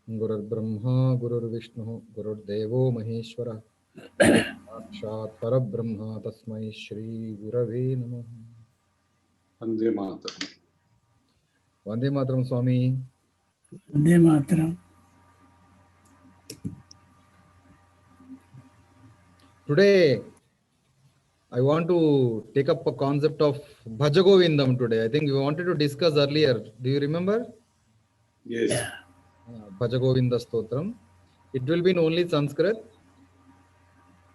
गुरुर्ब्रह्मा गुरुर्विष्णुः गुरुर्देवो महेश्वरः गुरुः साक्षात् परब्रह्म तस्मै श्री गुरवे नमः। वंदे मातरम। वंदे मातरम स्वामी। Vande Mataram. Today I want to take up a concept of Bhajagovindam today. I think we wanted to discuss earlier. Do you remember? Yes. Yeah. Bhajagovinda Stotram. It will be in only Sanskrit.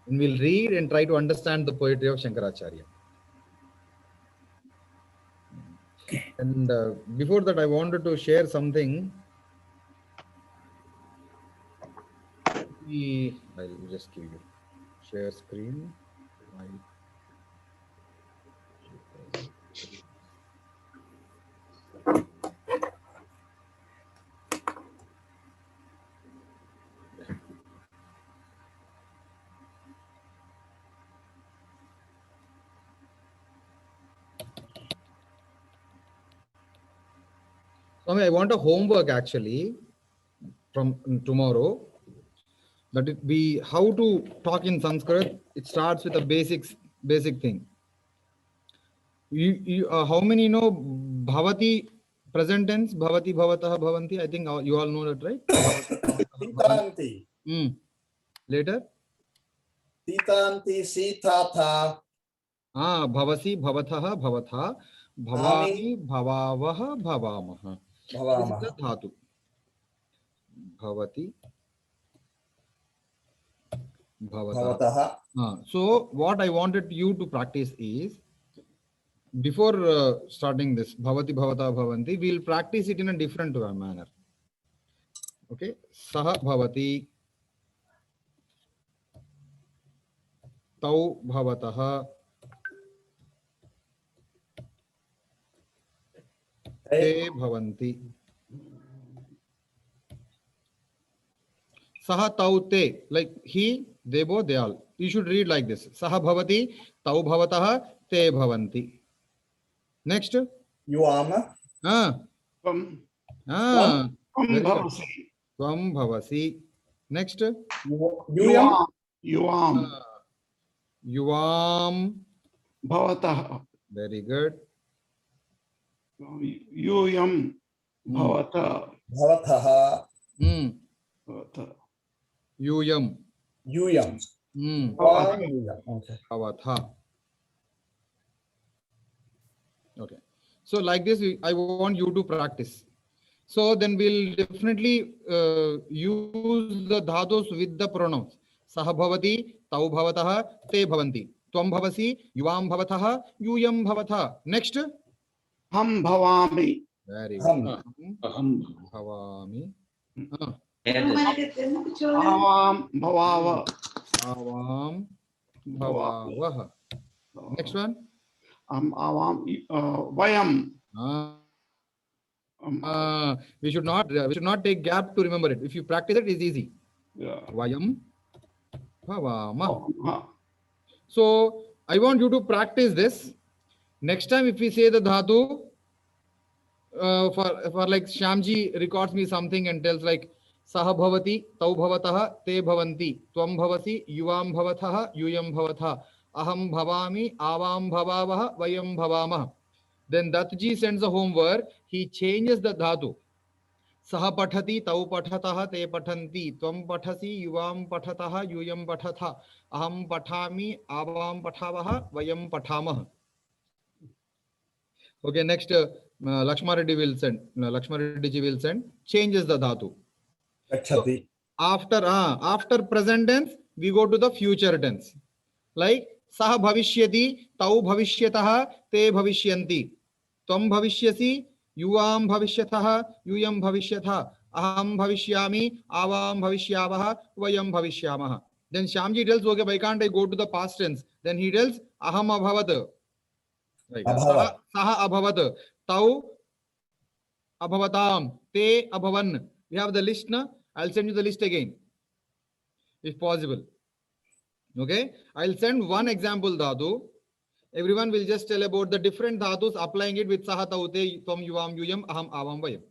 And we'll read and try to understand the poetry of Shankaracharya. Okay. And before that, I wanted to share something. I'll just give you share screen. Swami, I want a homework actually from tomorrow. That it be how to talk in Sanskrit. It starts with a basic thing. How many know bhavati present tense? Bhavati, bhavatah, bhavanti. I think you all know that, right? Titanti. Later. Titanti, sitata. Bhavasi, bhavatah, bhavatha. Bhavami, bhavavah, bhavamah. This is the dhatu. Bhavati. Bhavatah. So what I wanted you to practice is, before starting this bhavati, bhavata, bhavanti, we'll practice it in a different manner. Okay, saha bhavati, tau bhavatah, te bhavanti, saha tau te, like he, they both, they all. You should read like this: saha bhavati, tau bhavatah, te bhavanti. Next. Yuama. Tvam Bhavasi. Tvam bhavasi. Next. Yuyam. Yuvam. Bhavatah. Very good. Yuyam. Bhavatah. Bhavatah. Bhavatah. Yuyam. Yuyam. Okay. Bhavatha. Okay. So like this, I want you to practice. So then we'll definitely use the dhatus with the pronouns. Saha bhavati, tau bhavatah, te bhavanti. Tvam bhavasi, yuvam bhavatah, yuyam bhavatha. Next. Ham bhavami. Very good. Aham Bhavami. Bhavam bhavava. Bhavam bhavavah. Next one. Avam vayam. We should not take gap to remember it. If you practice it, it's easy. Yeah. Vayam bhavama. So I want you to practice this. Next time if we say the dhatu, for like Shyamji records me something and tells like saha bhavati, tau bhavatah, te bhavanti, tvam bhavasi, yuvam bhavatah, yuyam bhavatha, aham bhavami, avam bhavavah, vayam bhavamah. Then Dattji sends a homework. He changes the dhatu. Saha pathati, tau pathatah, te pathanti, tvam pathasi, yuvam pathatah, yuyam pathatha, aham pathami, avam pathavah, vayam pathamah. Okay, next Lakshma Reddy will send. Lakshma Reddy ji will send. Changes the dhatu. So after present tense, we go to the future tense. Like saha bhavishyati, tau bhavishyatah, te bhavishyanti. Tvam bhavishyasi, yuvam bhavishyatah, yuyam bhavishyatha, aham bhavishyami, avam bhavishyavah, vayam bhavishyamah. Then Shyamji tells, okay, why can't I go to the past tense? Then he tells, aham abhavat. Like, saha abhavat, tau abhavatam, te abhavan. We have the list now. I'll send you the list again, if possible. Okay, I'll send one example dhatu. Everyone will just tell about the different dhatus, applying it with saha, tau, te, tvam, yuvam, yuyam, aham, avam, vayam.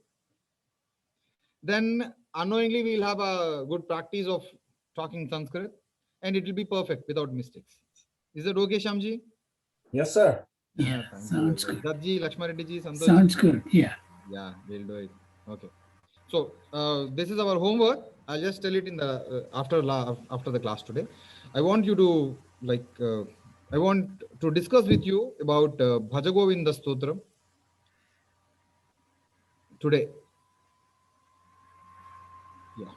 Then unknowingly we'll have a good practice of talking Sanskrit, and it will be perfect without mistakes. Is that okay, Shamji? Yes, sir. Yeah, Thank sounds you. good. Darji, Lakshmana Reddy ji, Santosh. Sounds good. Yeah. Yeah, we'll do it. Okay. So this is our homework. I'll just tell it in the after the class today. I want you to I want to discuss with you about Bhaja Govinda Stotram today. Yeah,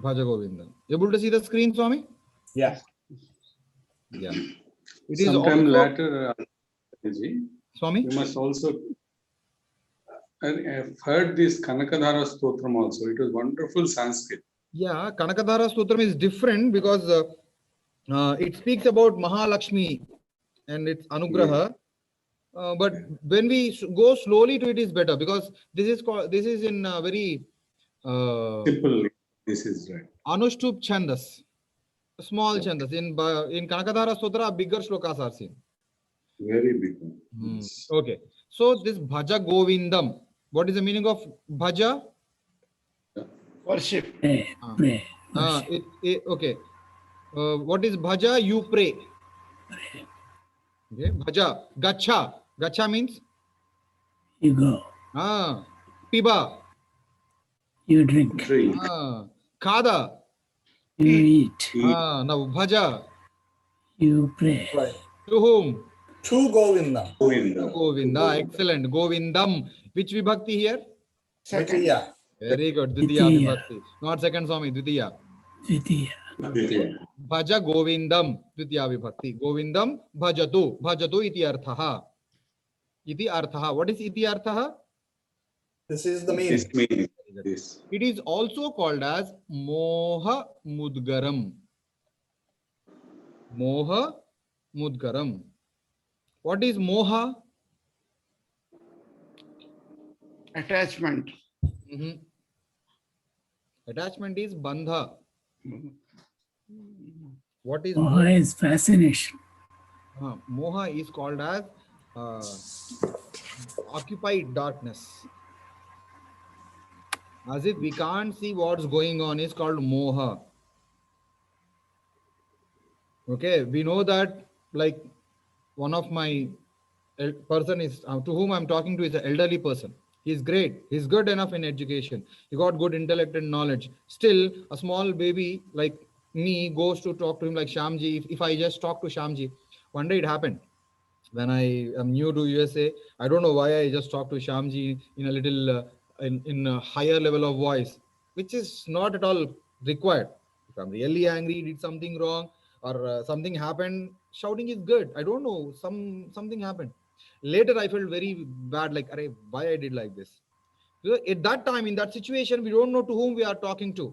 Bhaja Govinda. Able to see the screen, Swami? Yeah. Yeah. It is Sometime also, later, Ji, Swami. you must also I've heard this Kanakadhara Stotram also. It was wonderful Sanskrit. Yeah, Kanakadhara Stotram is different because it speaks about Mahalakshmi and its Anugraha. But when we go slowly to it is better, because this is in very Simple. This is right. Anushtup Chandas, small Chandas. In Kanakadhara Stotra, bigger shlokas are seen. Very big one. Yes. Okay. So this Bhaja Govindam, what is the meaning of Bhaja? Worship. Pray. Pray. Worship. Okay. What is Bhaja? You pray. Okay. Bhaja. Gacha. Gacha means? You go. Piba. You drink. Drink. Khada. You eat. Now Bhaja. You pray. Right. To whom? To Govinda. Govinda. Govinda. Excellent. Govindam. Which vibhakti here? Second. Dvitiya. Very good. Dvitiya Dvitiya. vibhakti. Not second, Swami. Dvitiya. Dvitiya. Dvitiya. Bhaja Govindam. Dvitiya vibhakti. Govindam bhajatu. Bhajatu iti arthaha. Iti arthaha. What is iti arthaha? This is the meaning. This meaning. This. It is also called as Moha Mudgaram. Moha Mudgaram. What is Moha? Attachment. Attachment is Bandha. What is Moha is fascination. Moha is called as occupied darkness. As if we can't see what's going on is called Moha. Okay, we know that, like, one of my person is to whom I'm talking to is an elderly person. He's great. He's good enough in education. He got good intellect and knowledge. Still, a small baby like me goes to talk to him like Shamji. If I just talk to Shamji, one day it happened. When I am new to USA, I don't know why I just talked to Shamji in a little in a higher level of voice, which is not at all required. If I'm really angry, did something wrong, or something happened, shouting is good. I don't know, something happened. Later, I felt very bad, like, why I did like this. Because at that time, in that situation, we don't know to whom we are talking to.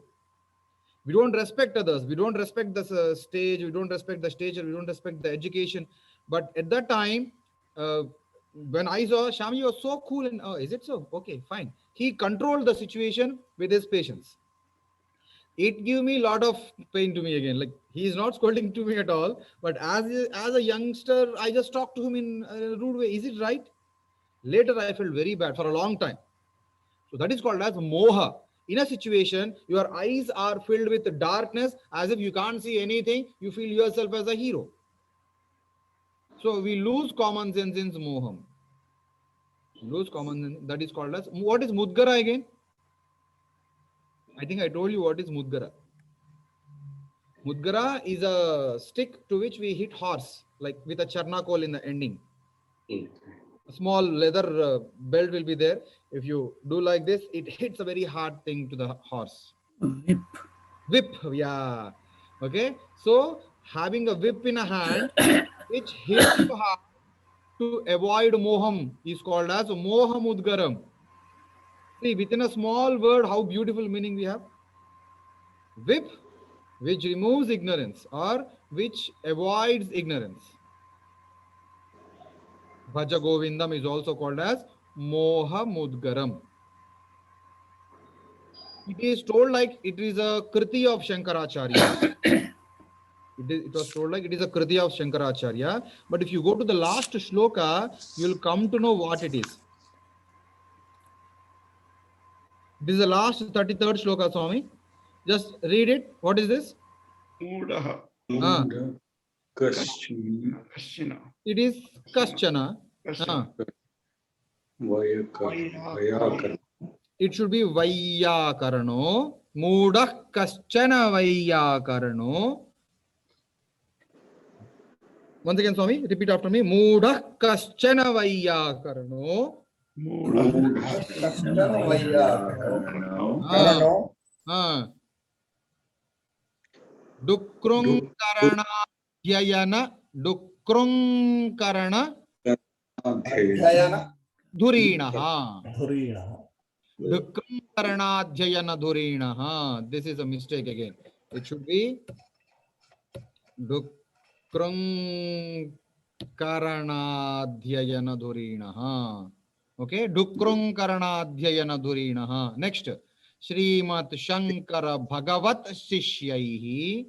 We don't respect others. We don't respect the stage. We don't respect the stage. We don't respect the education. But at that time, when I saw Shami was so cool and is it so? Okay, fine. He controlled the situation with his patience. It gave me a lot of pain to me again. Like, he is not scolding to me at all. But as a youngster, I just talked to him in a rude way. Is it right? Later, I felt very bad for a long time. So that is called as moha. In a situation, your eyes are filled with darkness, as if you can't see anything. You feel yourself as a hero. So we lose common sense in moham. Lose common sense. That is called as, what is mudgara again? I think I told you what is mudgara. Mudgara is a stick to which we hit horse, like with a charnakol in the ending. A small leather belt will be there. If you do like this, it hits a very hard thing to the horse. Whip. Whip, yeah. Okay. So having a whip in a hand, which hits you hard to avoid moham, is called as moha mudgaram. See, within a small word, how beautiful meaning we have. Whip, which removes ignorance or which avoids ignorance. Bhaja Govindam is also called as Moha Mudgaram. It is told like it is a kriti of Shankaracharya. It was told like it is a kriti of Shankaracharya. But if you go to the last shloka, you will come to know what it is. This is the last 33rd shloka, Swami. Just read it. What is this? Mudaha. Kashchana Kashchina. It is kaschana. Kashchina. Vayakara. It should be Vayyakarano. Mudah kaschana Vayyakarano. Once again, Swami, repeat after me. Mudah kaschana Vayyakarano. Karano. Dukrung karana dhyayana. Dukrung karana Adhyayana. dhurinaha. Dhurina. Dukrung karana dhyayana dhurinaha. This is a mistake again. It should be Dukrung karana dhyayana dhurinaha. Okay, Dukrung karana dhyayana dhurinaha. Next, Srimat Shankara Bhagavat Sishyaihi.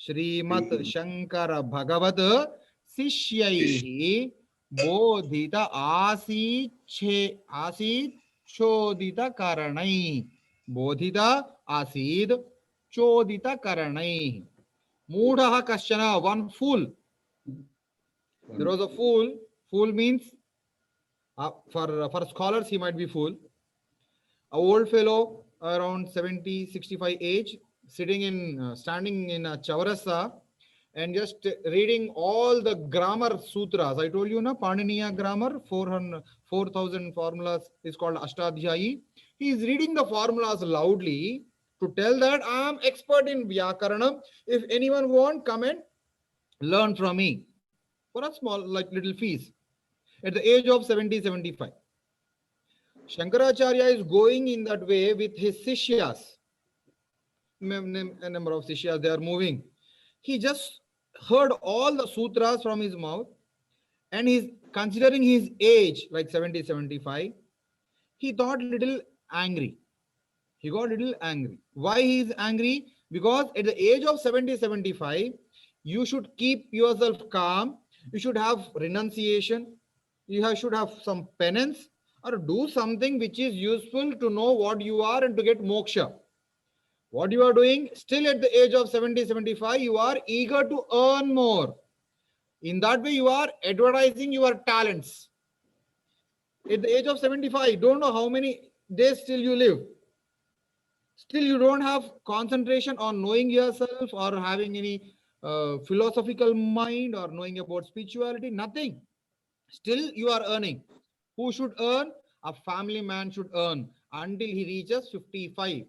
Srimat Shankara Bhagavat Sishyaihi Bodhita Asit Chodita Karanai. Bodhita Asid Chodita Karanai. Mudha Kashana, one fool. There was a fool. Fool means, for scholars, he might be fool. A old fellow around 70, 65 age, standing in a chaurasa and just reading all the grammar sutras. I told you, na, Paniniya grammar, 4,000 formulas is called Ashtadhyayi. He is reading the formulas loudly to tell that I am expert in Vyakaranam. If anyone want, come and learn from me for a small, like little fees. At the age of 70, 75. Shankaracharya is going in that way with his Sishyas. A number of Sishyas, they are moving. He just heard all the sutras from his mouth, and he's considering his age, like 70, 75. He thought little angry. He got little angry. Why he is angry? Because at the age of 70, 75, you should keep yourself calm. You should have renunciation. You should have some penance, or do something which is useful to know what you are and to get moksha. What you are doing, still at the age of 70, 75, you are eager to earn more. In that way, you are advertising your talents. At the age of 75, don't know how many days still you live. Still, you don't have concentration on knowing yourself or having any philosophical mind or knowing about spirituality, nothing. Still, you are earning. Who should earn? A family man should earn until he reaches 55.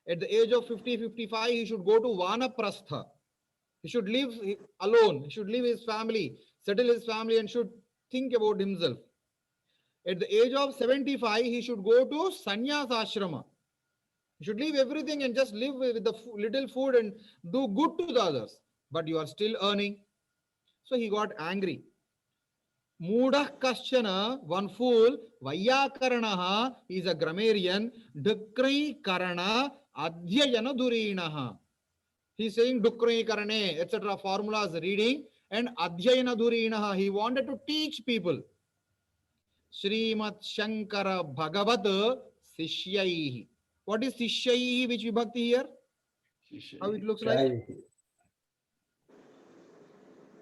At the age of 50, 55, he should go to Vanaprastha. He should live alone. He should leave his family, settle his family, and should think about himself. At the age of 75, he should go to Sannyasa Ashrama. He should leave everything and just live with the little food and do good to the others. But you are still earning. So he got angry. Mudah Kaschana, one fool, Vayyakaranaha, is a grammarian, Dukrai Karana, Adhyayana Durinaha. He is saying Dukrai Karane, etc. formulas reading, and Adhyayana Durinaha. He wanted to teach people. Srimat Shankara Bhagavat Sishyaihi. What is Sishyaihi, which vibhakti here? How it looks like?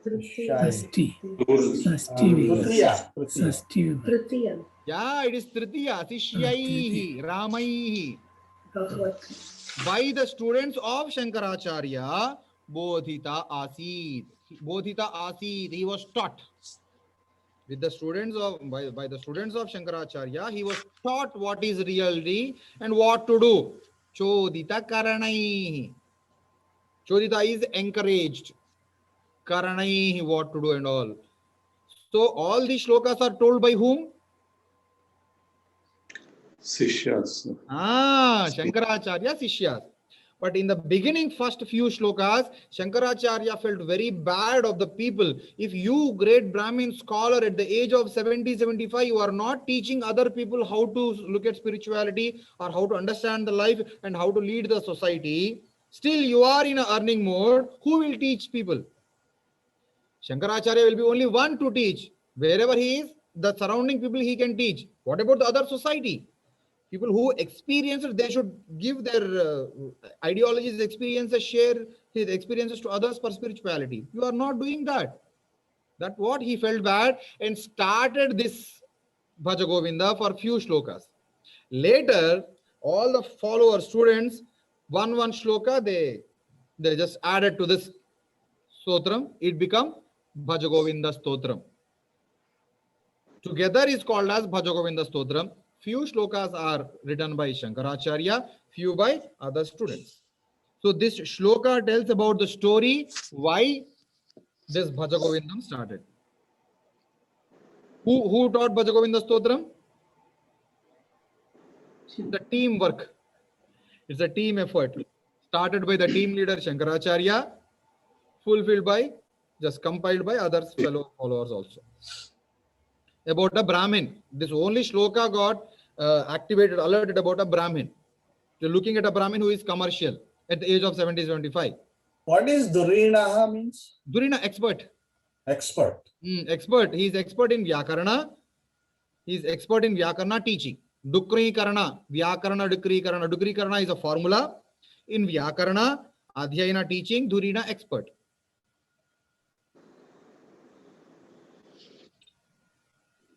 Sasti. Tritiya. Sasti. Tritiya. Yeah, it is Tritiya. Sishyaihi, Ramaihi. By the students of Shankaracharya, Bodhita Asid. Bodhita Asid, he was taught. With the students of, by the students of Shankaracharya, he was taught what is reality and what to do. Chodita Karanai. Chodita is encouraged. Karanai, what to do and all. So all these shlokas are told by whom? Sishyas. Shankaracharya Sishyas. But in the beginning, first few shlokas, Shankaracharya felt very bad of the people. If you, great Brahmin scholar at the age of 70, 75, you are not teaching other people how to look at spirituality or how to understand the life and how to lead the society, still you are in an earning mode, who will teach people? Shankaracharya will be only one to teach. Wherever he is, the surrounding people he can teach. What about the other society? People who experience it, they should give their ideologies, experiences, share his experiences to others for spirituality. You are not doing that. That what he felt bad and started this Bhaja Govinda for few shlokas. Later, all the follower students, one shloka, they just added to this stotram. It become Bhaja Govinda stotram. Together is called as Bhaja Govinda stotram. Few shlokas are written by Shankaracharya, few by other students. So this shloka tells about the story why this Bhaja Govindam started. Who taught Bhaja Govinda stotram? The teamwork. It's a team effort. Started by the team leader Shankaracharya, fulfilled by, just compiled by others, fellow followers also. About a Brahmin. This only shloka got activated, alerted about a Brahmin. You're looking at a Brahmin who is commercial at the age of 70-75. What is Dhurinaha means? Dhurina, expert. Expert. Expert. He is expert in Vyakarana. He is expert in Vyakarana teaching. Dukri Karana, Vyakarana, Dukri Karana. Dukri Karana is a formula. In Vyakarana, Adhyayana teaching, Dhurina expert.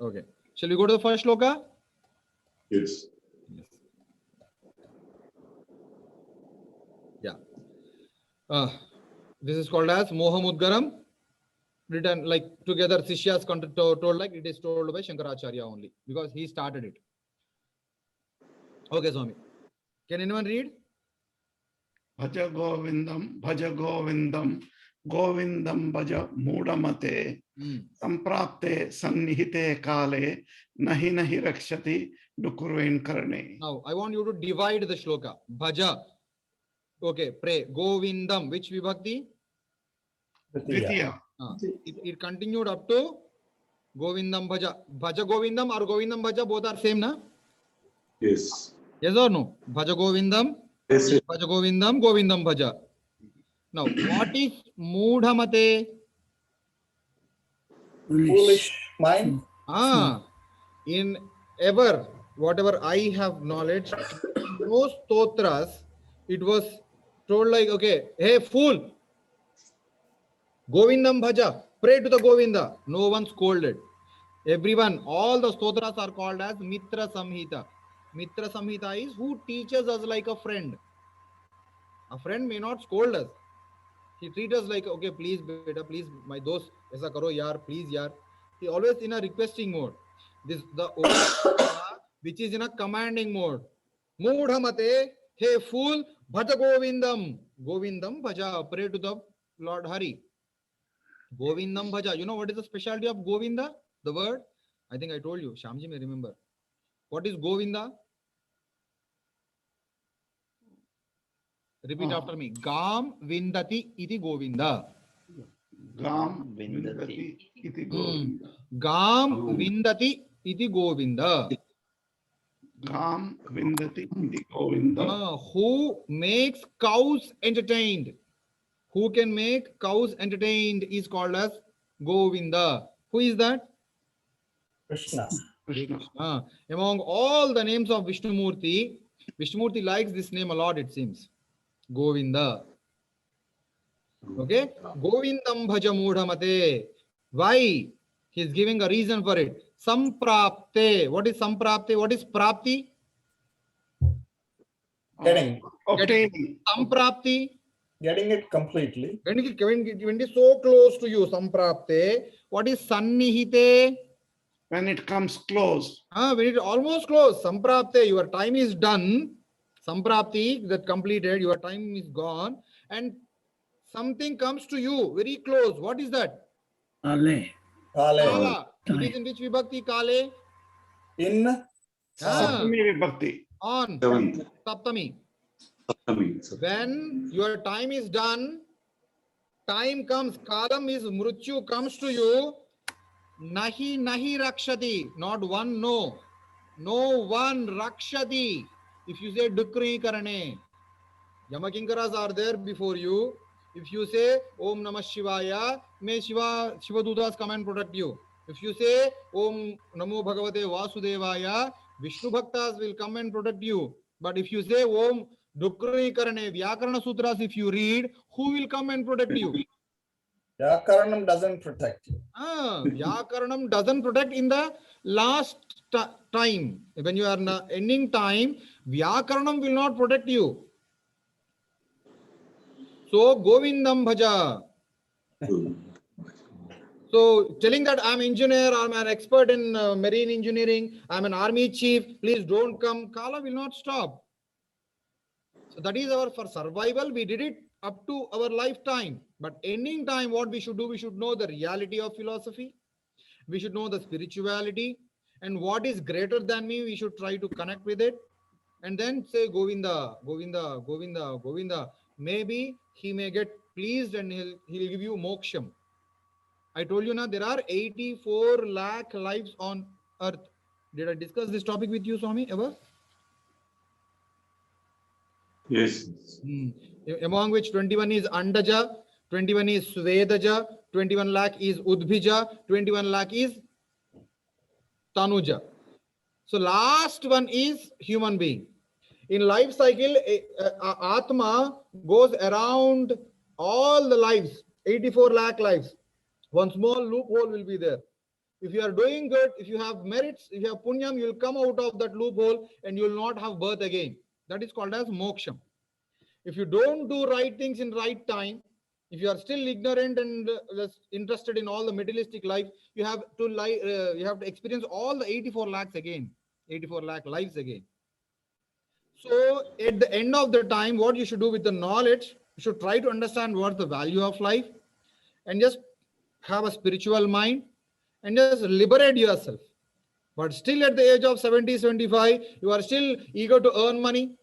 Okay. Shall we go to the first shloka? Yes. Yeah. This is called as Mohamudgaram. Written like together, Sishyas told like it is told by Shankaracharya only because he started it. Okay, Swami. Can anyone read? Bhaja Govindam, Govindam Bhaja Mudamate, Samprapte Sannihite Kale, Nahi Rakshati, Dukurvain Karne. Now, I want you to divide the shloka. Bhaja. Okay, pray. Govindam. Which vibhakti? Dvitiya. It continued up to Govindam Bhaja. Bhaja Govindam or Govindam Bhaja, both are same, na? Yes. Yes or no? Bhaja Govindam, Yes. Bhaja Govindam, Govindam Bhaja. Now, what is Mudhamate? Foolish mind. In ever, whatever I have knowledge, in most stotras, it was told like, okay, hey, fool, Govindam Bhaja, pray to the Govinda. No one scolded. Everyone, all the stotras are called as Mitra Samhita. Mitra Samhita is who teaches us like a friend. A friend may not scold us. He treats us like, okay, please, beta, please, my dost, aisa karo, yaar, please, yaar. He always in a requesting mode. This the which is in a commanding mode. Mudhamate, hey fool, Bhaja Govindam. Govindam Bhaja, pray to the Lord Hari. Govindam Bhaja. You know what is the specialty of Govinda? The word? I think I told you. Shamji may remember. What is Govinda? Repeat after me. Gam Vindati iti Govinda. Gam Vindati iti Govinda. Gam Vindati iti Govinda. Gam Vindati iti Govinda. Who makes cows entertained? Who can make cows entertained is called as Govinda. Who is that? Krishna. Krishna. Among all the names of Vishnumurti, Vishnumurti likes this name a lot, it seems. Govinda. Okay? Govindam Bhaja Mudhamate. Why? He is giving a reason for it. Samprapte. What is Samprapte? What is Prapti? Getting Samprapti. Getting it completely. When it is so close to you, Samprapte. What is Sannihite? When it comes close. When it is almost close, Samprapte, your time is done. Samprapti, that completed, your time is gone. And something comes to you very close. What is that? Kale. Kala. It is in which vibhakti? Kale? In Saptami Vibhakti. On. Seventh. Saptami. Saptami. When your time is done, time comes, kalam is mrityu comes to you. Nahi rakshati. Not one, no. No one rakshati. If you say Dukri Karane, Yamakinkaras are there before you. If you say Om Namah Shivaya, may Shiva Dutas come and protect you. If you say Om Namo Bhagavate Vasudevaya, Vishnu Bhaktas will come and protect you. But if you say Om Dukri Karane Vyakarana Sutras, if you read, who will come and protect you? Vyakaranam doesn't protect you. Vyakaranam doesn't protect in the last time. When you are in the ending time, Vyakaranam will not protect you. So Govindam Bhaja. So telling that I'm engineer, I'm an expert in marine engineering, I'm an army chief, please don't come. Kala will not stop. So that is our, for survival, we did it up to our lifetime. But ending time, what we should do, we should know the reality of philosophy. We should know the spirituality. And what is greater than me, we should try to connect with it. And then say Govinda, Govinda, Govinda, Govinda. Maybe he may get pleased and he'll give you moksham. I told you now there are 84 lakh lives on earth. Did I discuss this topic with you, Swami, ever? Yes. Among which 21 is Andaja, 21 is Svedaja, 21 lakh is Udbhija, 21 lakh is Tanuja. So last one is human being. In life cycle, Atma goes around all the lives, 84 lakh lives. One small loophole will be there. If you are doing good, if you have merits, if you have punyam, you will come out of that loophole and you will not have birth again. That is called as moksham. If you don't do right things in right time, if you are still ignorant and interested in all the materialistic life, you have to experience all the 84 lakhs again, 84 lakh lives again. So at the end of the time, what you should do with the knowledge, you should try to understand what's the value of life and just have a spiritual mind and just liberate yourself. But still at the age of 70, 75, you are still eager to earn money,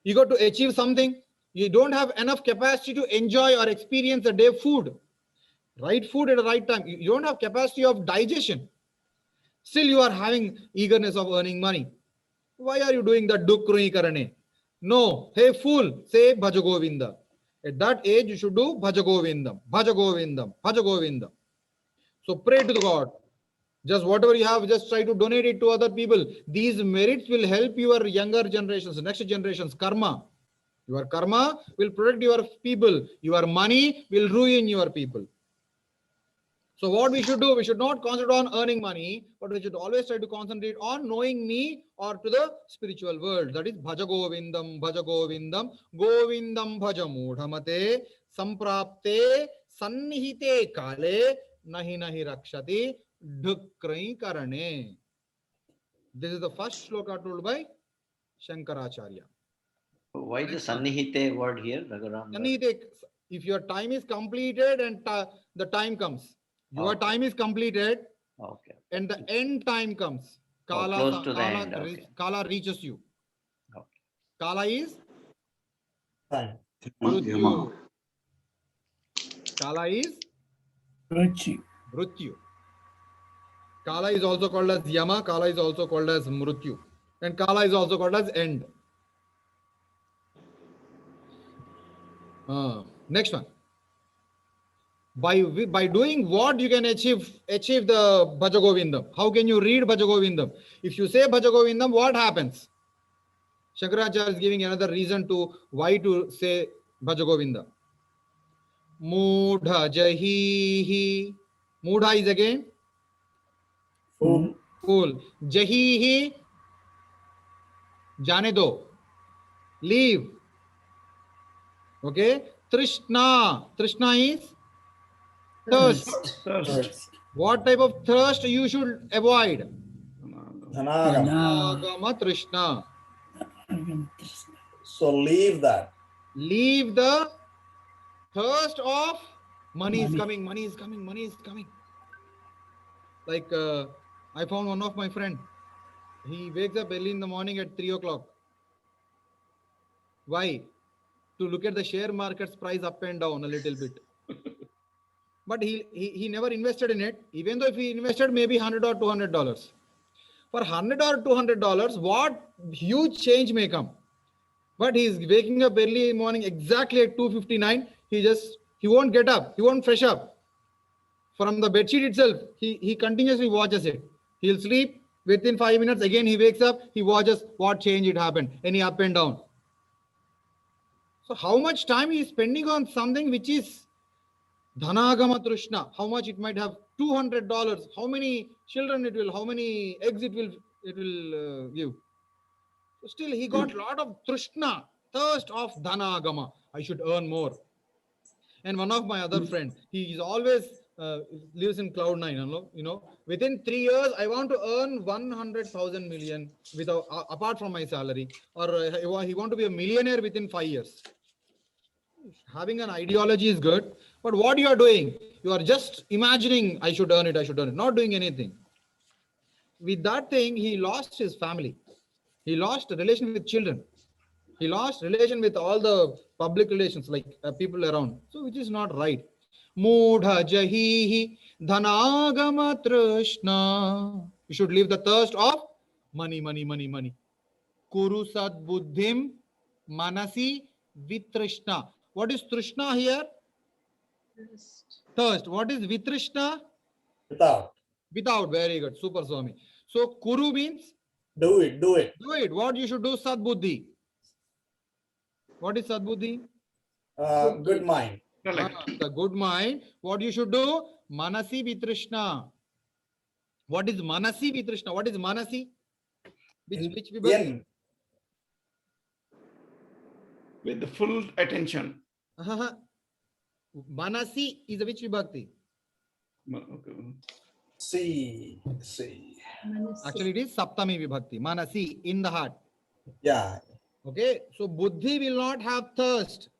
eager to achieve something. You don't have enough capacity to enjoy or experience the day food, right food at the right time. You don't have capacity of digestion. Still you are having eagerness of earning money. Why are you doing that Dukrui Karane? No, hey fool, say Bhajagovinda. At that age, you should do Bhajagovindam, Bhajagovindam, Bhajagovindam. So pray to the God. Just whatever you have, just try to donate it to other people. These merits will help your younger generations, next generations, karma. Your karma will protect your people. Your money will ruin your people. So what we should do, we should not concentrate on earning money, but we should always try to concentrate on knowing me or to the spiritual world. That is Bhaja Govindam, Govindam Bhaja Mudhamate, Samprapte, Sannihite Kale, Nahi Nahi Rakshati, Dhukrai Karane. This is the first shloka told by Shankaracharya. Why the Sannihite word here, Raghuram? Sannihite, if your time is completed and the time comes, your time is completed, Okay. and the end time comes. Kala, close to the end, okay. Kala reaches you. Okay. Kala is Fine. Mrityu. Kala is Virtue. Mrityu. Kala is also called as Yama. Kala is also called as Mrityu. And Kala is also called as end. Next one. By doing what you can achieve the Bhajagovindam. How can you read Bhajagovindam? If you say Bhajagovindam, what happens? Shankaracharya is giving another reason to why to say Bhajagovinda. Mudha jahihi. Mudha is again Fool. fool. Jahihi, jane do. Leave. Okay. Trishna. Trishna is thirst. Thirst. What type of thirst you should avoid? Dhanagam. Agama Trishna. So leave that. Leave the thirst of money is Money. coming, money is coming, money is coming. Like I found one of my friend. He wakes up early in the morning at 3 o'clock. Why? To look at the share market's price up and down a little bit. But he never invested in it. Even though if he invested maybe $100 or $200. For $100 or $200, what huge change may come. But he is waking up early in the morning exactly at 2:59. He won't get up. He won't fresh up. From the bedsheet itself, he continuously watches it. He'll sleep, Within 5 minutes, again he wakes up, he watches what change it happened, any up and down. So how much time he is spending on something which is Dhanagama Trishna, how much it might have $200, how many children it will, how many eggs it will give. So still he got a lot of Trishna, thirst of Dhanagama. I should earn more. And one of my other friend, he is always lives in cloud nine. Within 3 years, I want to earn 100,000 million without apart from my salary, or he want to be a millionaire within 5 years. Having an ideology is good, but what you are doing, you are just imagining I should earn it, not doing anything. With that thing, he lost his family. He lost a relation with children. He lost relation with all the public relations, like people around. So which is not right. Mudha jahihi dhanagama trishna. You should leave the thirst of money. Kuru sad buddhim manasi vitrishna. What is trishna here? Thirst. What is vitrishna? Without. Without. Very good. Super Swami. So kuru means? Do it. Do it. What you should do? Sad buddhi. What is sad buddhi? Good mind. The good mind. What you should do? Manasi vitrishna. What is manasi vitrishna? What is manasi? Which vibhakti? Yen. With the full attention. Manasi is a which vibhakti? See. Actually, it is saptami vibhakti. Manasi, in the heart. Yeah. Okay, so buddhi will not have thirst.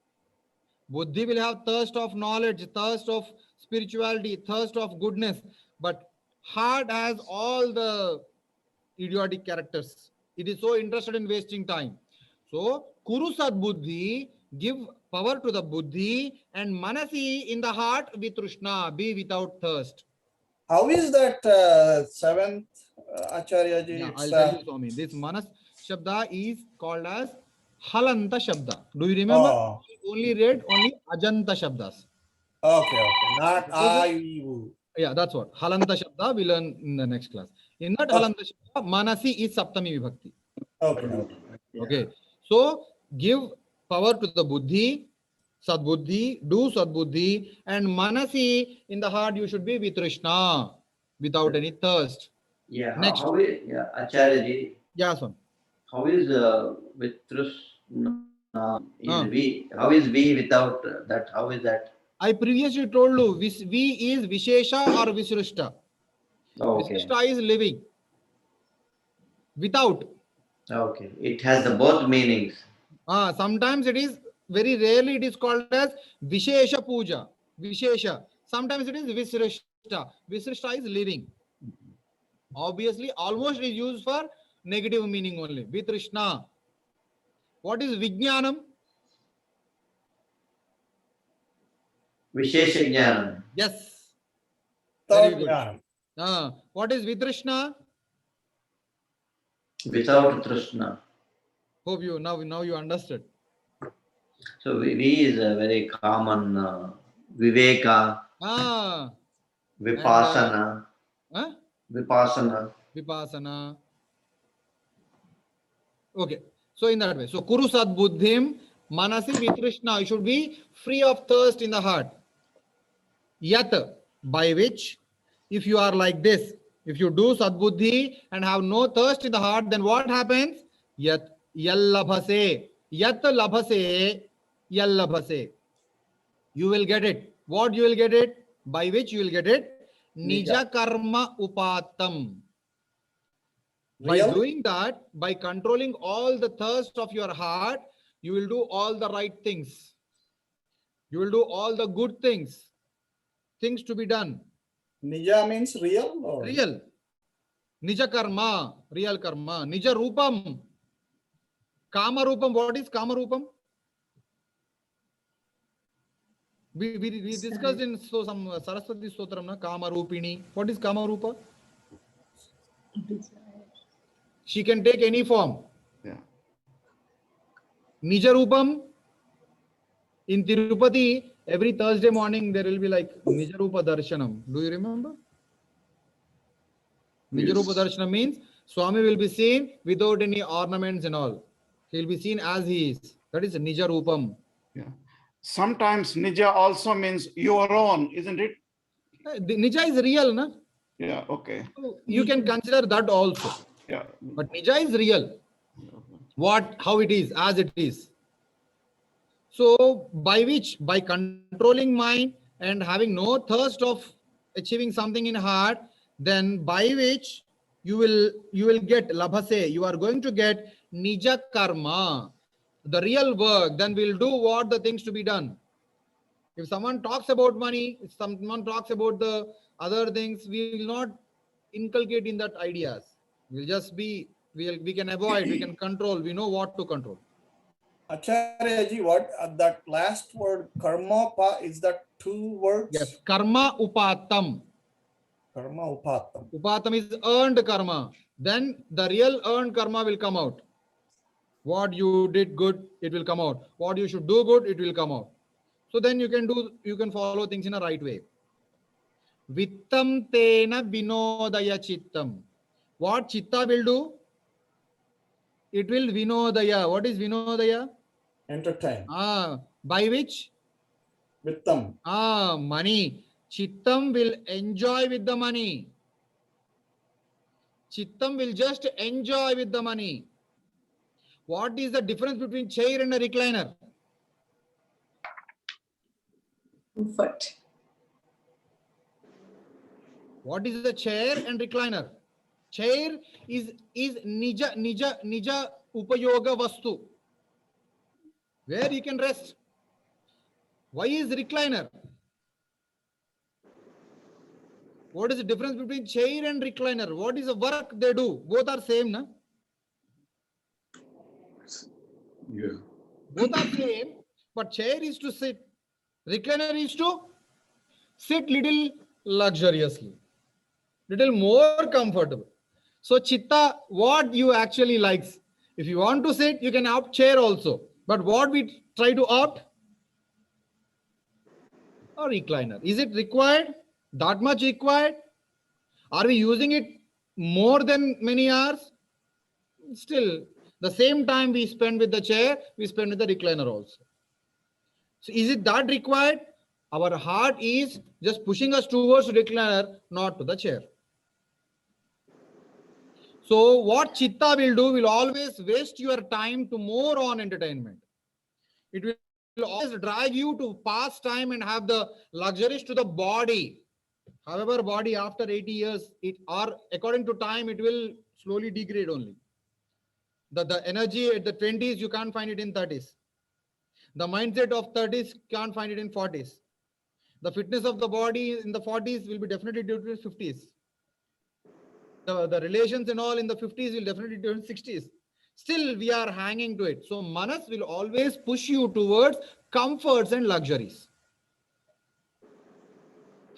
Buddhi will have thirst of knowledge, thirst of spirituality, thirst of goodness. But heart has all the idiotic characters. It is so interested in wasting time. So, Kuru Sad Buddhi, give power to the buddhi, and manasi in the heart with Trishna, be without thirst. How is that seventh Acharya ji? Yeah, I'll tell you, Swami. This manas shabda is called as halanta shabda. Do you remember? Oh. We read only ajanta shabdas. Okay. Not I. Yeah, that's what. Halanta shabda we learn in the next class. In that halanta shabda, manasi is saptami vibhakti. Okay. So give power to the buddhi, sadbuddhi, do sadbuddhi, and manasi in the heart you should be with Trishna, without any thirst. Yeah. Next. How is, yeah, Acharya ji, Yeah, son. how is with Trishna? How is we without that? How is that? I previously told you, V is Vishesha or Visrishta. Okay. Visrishta is living. Without. Okay. It has the both meanings. Sometimes it is, very rarely it is called as Vishesha Puja. Vishesha. Sometimes it is Visrishta. Visrishta is living. Obviously, almost is used for negative meaning only. Vitrishna. What is Vijnanam? Vishesha Jnanam. Yes. Third Very good. jnana. What is Vitrishna? Without Trishna. Hope you now you understood. So we is a very common Viveka, Vipassana, Vipassana. Vipassana. Okay. So in that way. So Kuru Sad Buddhim Manasi Vitrishna. You should be free of thirst in the heart. Yat, by which, if you are like this, if you do Sadbuddhi and have no thirst in the heart, then what happens? Yat yallabhase. Yat labhase. Yallabhase. You will get it. What you will get it? By which you will get it? Nija karma upatam. By doing that, by controlling all the thirst of your heart, you will do all the right things. You will do all the good things. Things to be done. Nija means real? Or? Real. Nija karma. Real karma. Nija rupam. Kama rupam. What is kama rupam? We discussed in some Saraswati Stotram, na? Kama rupini. What is kama rupa? She can take any form. Yeah. Nija rupam. In Tirupati, every Thursday morning there will be like Nijarupa Darshanam. Do you remember? Yes. Nijarupa Darshanam means Swami will be seen without any ornaments and all. He will be seen as he is. That is Nija Rupam. Yeah. Sometimes Nija also means your own, isn't it? The Nija is real, na? Yeah, okay. So you can consider that also. Yeah. But Nija is real. How it is, as it is. So by controlling mind and having no thirst of achieving something in heart, then by which you will get labhase, you are going to get nija karma, the real work. Then we'll do what the things to be done. If someone talks about money, if someone talks about the other things, we will not inculcate in that ideas. We'll just be, we can avoid, we can control, we know what to control. Acharya ji, what that last word karma pa, is that 2 words? Yes, karma upatam. Karma upatam. Upatam is earned karma. Then the real earned karma will come out. What you did good, it will come out. What you should do good, it will come out. So then you can follow things in a right way. Vittam tena vinodaya chittam. What chitta will do? It will vinodaya. What is vinodaya? Entertain. By which? Vittam. Money. Chittam will enjoy with the money. Chittam will just enjoy with the money. What is the difference between chair and a recliner? Comfort. What is the chair and recliner? Chair is nija upayoga vastu, where you can rest. Why is recliner? What is the difference between chair and recliner? What is the work they do? Both are same, na? Yeah. Both are same, but chair is to sit. Recliner is to sit little luxuriously, little more comfortable. So chitta, what you actually likes. If you want to sit, you can opt chair also. But what we try to opt? A recliner. Is it required? That much required? Are we using it more than many hours? Still, the same time we spend with the chair, we spend with the recliner also. So is it that required? Our heart is just pushing us towards recliner, not to the chair. So what chitta will do, will always waste your time to more on entertainment. It will always drag you to pass time and have the luxuries to the body. However, body after 80 years, according to time, it will slowly degrade only. The energy at the 20s, you can't find it in 30s. The mindset of 30s, can't find it in 40s. The fitness of the body in the 40s will be definitely due to 50s. The relations and all in the 50s will definitely do in 60s. Still, we are hanging to it. So, manas will always push you towards comforts and luxuries.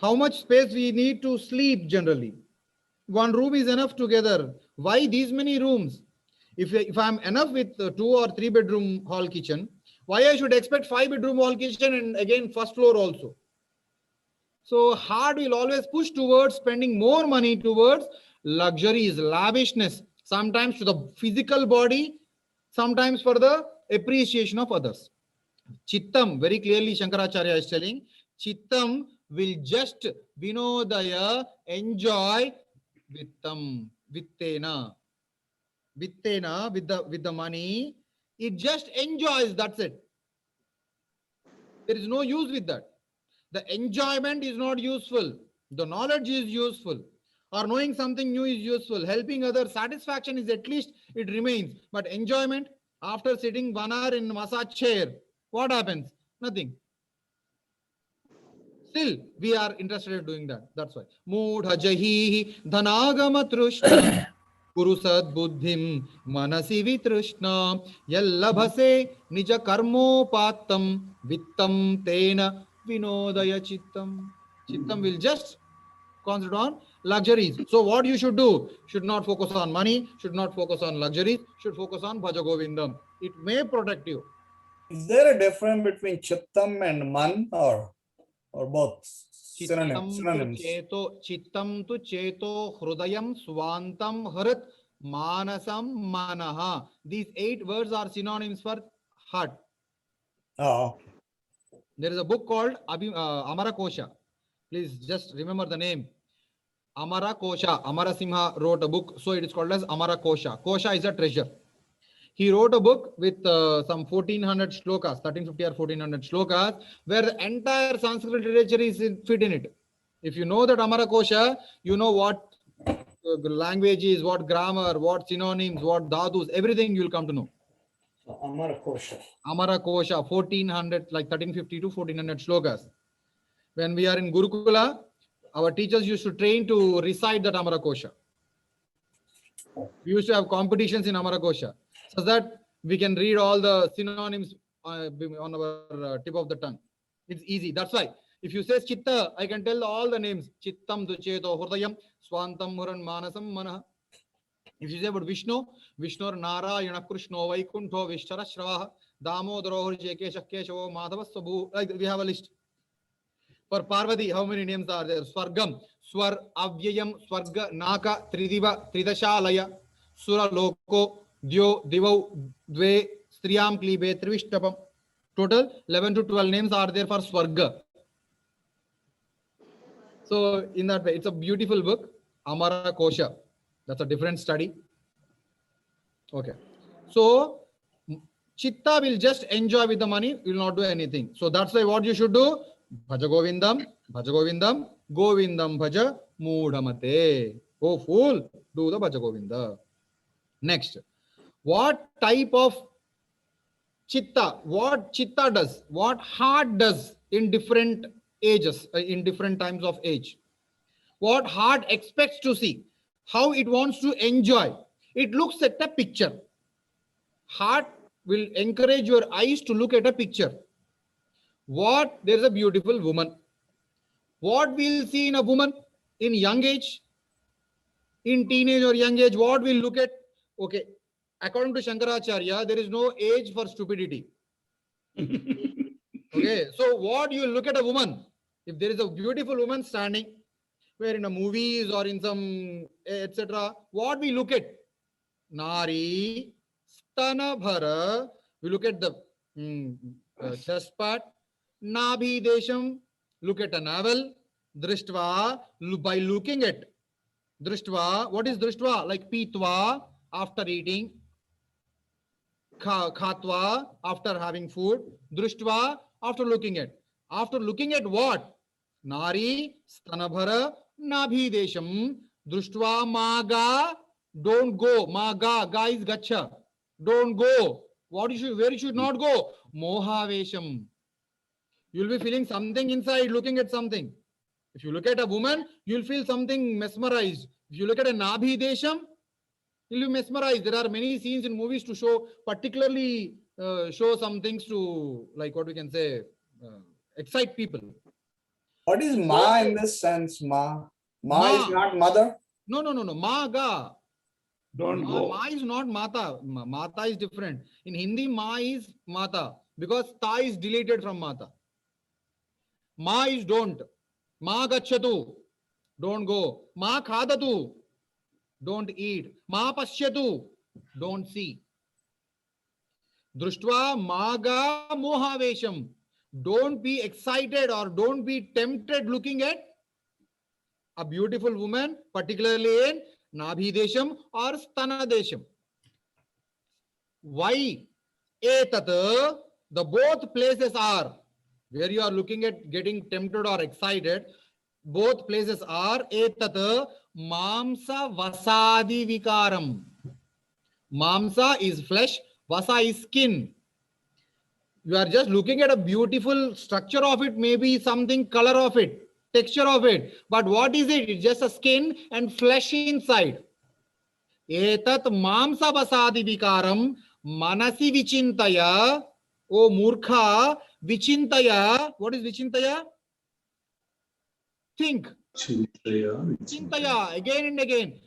How much space we need to sleep generally? One room is enough together. Why these many rooms? If I'm enough with 2 or 3 bedroom hall kitchen, why I should expect 5 bedroom hall kitchen and again first floor also? So heart will always push towards spending more money towards luxuries, lavishness, sometimes to the physical body, sometimes for the appreciation of others. Chittam, very clearly Shankaracharya is telling, Chittam will just vinodaya, enjoy vittam, vittena, with the money. It just enjoys, that's it. There is no use with that. The enjoyment is not useful. The knowledge is useful. Or knowing something new is useful. Helping others, satisfaction is at least, it remains. But enjoyment, after sitting 1 hour in massage chair, what happens? Nothing. Still, we are interested in doing that. That's why. Moodha jahi dhanagama trushna Guru sad buddhim manasi vitrushna yallabhase nija karmopatam vittam tena vinodaya chittam. Chittam will just concentrate on luxuries. So what you should do? Should not focus on money, should not focus on luxuries, should focus on Bhaja Govindam. It may protect you. Is there a difference between chittam and man or both synonyms? Chittam tu cheto hrudayam swantam harat Manasam, Manaha. These 8 words are synonyms for heart. Oh, There is a book called Amara Kosha. Please just remember the name. Amara Kosha. Amara Simha wrote a book, so it is called as Amara Kosha. Kosha is a treasure. He wrote a book with some 1400 shlokas, 1350 or 1400 shlokas, where the entire Sanskrit literature is fit in it. If you know that Amara Kosha, you know what language is, what grammar, what synonyms, what dhatus, everything you will come to know. Amara Kosha. Amara Kosha, 1400, like 1350 to 1400 shlokas. When we are in Gurukula, our teachers used to train to recite that Amara Kosha. We used to have competitions in Amara Kosha, so that we can read all the synonyms on our tip of the tongue. It's easy. That's why if you say Chitta, I can tell all the names. Chittam, Ducheto, Hurdayam, Swantam, Muran, Manasam, Manaha. If you say about Vishnu, Vishnu, Narayana, Krishna, Vaikuntho, Vishtara, Shravaha, Damodaro, Jekesha, Kesho, Madhava, Sabhu. Like we have a list. For Parvati, how many names are there? Swargam, Swar, Avyayam, Swarga, Naka, Tridiva, Tridashalaya, Sura Loko, Dyo, Divau, Dve, Striyam, Klibe, Trivishtapam. Total 11 to 12 names are there for Swarga. So in that way, it's a beautiful book, Amara Kosha. That's a different study. Okay. So Chitta will just enjoy with the money, will not do anything. So that's why what you should do, Bhaja Govindam, Govindam Bhaja Moodhamate. Oh fool, do the Bhaja Govinda. Next, what type of Chitta, what Chitta does, what heart does in different ages, in different times of age. What heart expects to see, how it wants to enjoy. It looks at a picture. Heart will encourage your eyes to look at a picture. What? There's a beautiful woman. What we'll see in a woman in young age, in teenage or young age, what we'll look at? Okay, according to Shankaracharya, there is no age for stupidity. Okay, so what you look at a woman, if there is a beautiful woman standing, where in a movies or in some etc., what we look at? Nari, Stanabhara, we look at the chest part. Nabhi Desham, look at a navel. Drishtva, by looking at. Drishtva, what is Drishtva? Like Pitva, after eating. Khatva, after having food. Drishtva, after looking at. After looking at what? Nari, Stanabhara, Nabhi Desham, Drishtva, Maga, don't go. Maga, ga is gacha. Don't go. Where you should not go? Mohavesham. You'll be feeling something inside looking at something. If you look at a woman, you'll feel something mesmerized. If you look at a Nabhi Desham, you'll be mesmerized. There are many scenes in movies to show, particularly show some things to, like what we can say, excite people. What is Ma in this sense? Ma is not mother? No. Maga. Don't go. Ma is not Mata. Mata is different. In Hindi, Ma is Mata because Ta is deleted from Mata. Ma is don't. Ma gachatu. Don't go. Ma khadatu. Don't eat. Ma pasyatu. Don't see. Drushtva maga mohavesham. Don't be excited or don't be tempted looking at a beautiful woman, particularly in Nabhi Desham or Stana Desham. Why? Etat, the both places are where you are looking at getting tempted or excited. Both places are etat mamsa vasadi vikaram. Mamsa is flesh, vasa is skin. You are just looking at a beautiful structure of it, maybe something color of it, texture of it. But what is it? It's just a skin and flesh inside. Etat mamsa vasadi vikaram manasi vichintaya. O murkha, vichintaya. What is vichintaya? Think. Chintaya, again and again.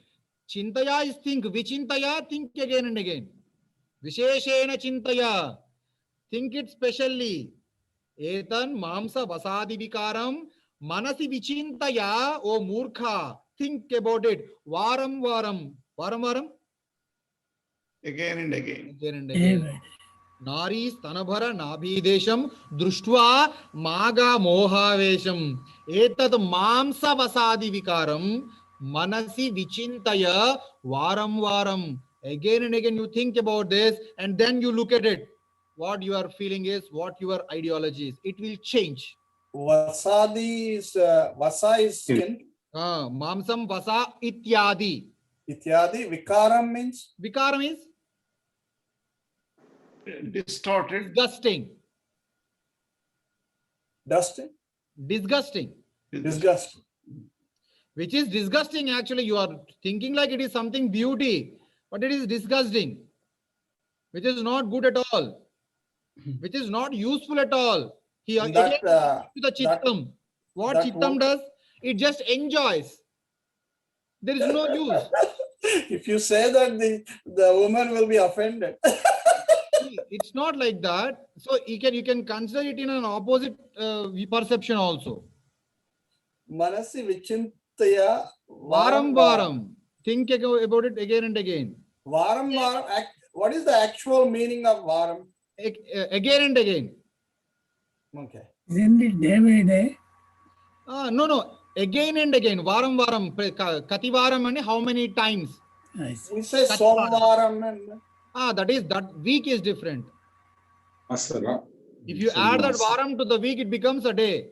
Chintaya is think. Vichintaya, think again and again. Visheshena chintaya. Think it specially. Etan mamsa vasadi vikaram manasi vichintaya. O murkha, think about it. Varam varam. Varam varam? again and again. Again and again. David. Nari stanabhara nabhidesham društva maga mohavesham etat mamsa vasadi vikaram manasi vichintaya varam varam. Again and again you think about this and then you look at it. What your feeling is, what your ideology is. It will change. Vasadi is vasa is skin. Mamsam vasa ityadi. Ityadi. Vikaram means Vikaram is Distorted. disgusting. dusting, Disgusting. disgust. Which is disgusting actually. You are thinking like it is something beauty, but it is disgusting, which is not good at all, which is not useful at all. He That, again to the chittam. What that chittam word- does, it just enjoys. There is no use. If you say that, the woman will be offended. It's not like that. So you can consider it in an opposite perception also. Manasi vichintaya Varam varam. Think about it again and again. Varam varam. What is the actual meaning of varam? Again and again. Okay. Isn't it David? No. Again and again. Varam varam. Kati varam and how many times? I see. We say That's somvaram and That week is different. Asara. If you add that varam to the week, it becomes a day.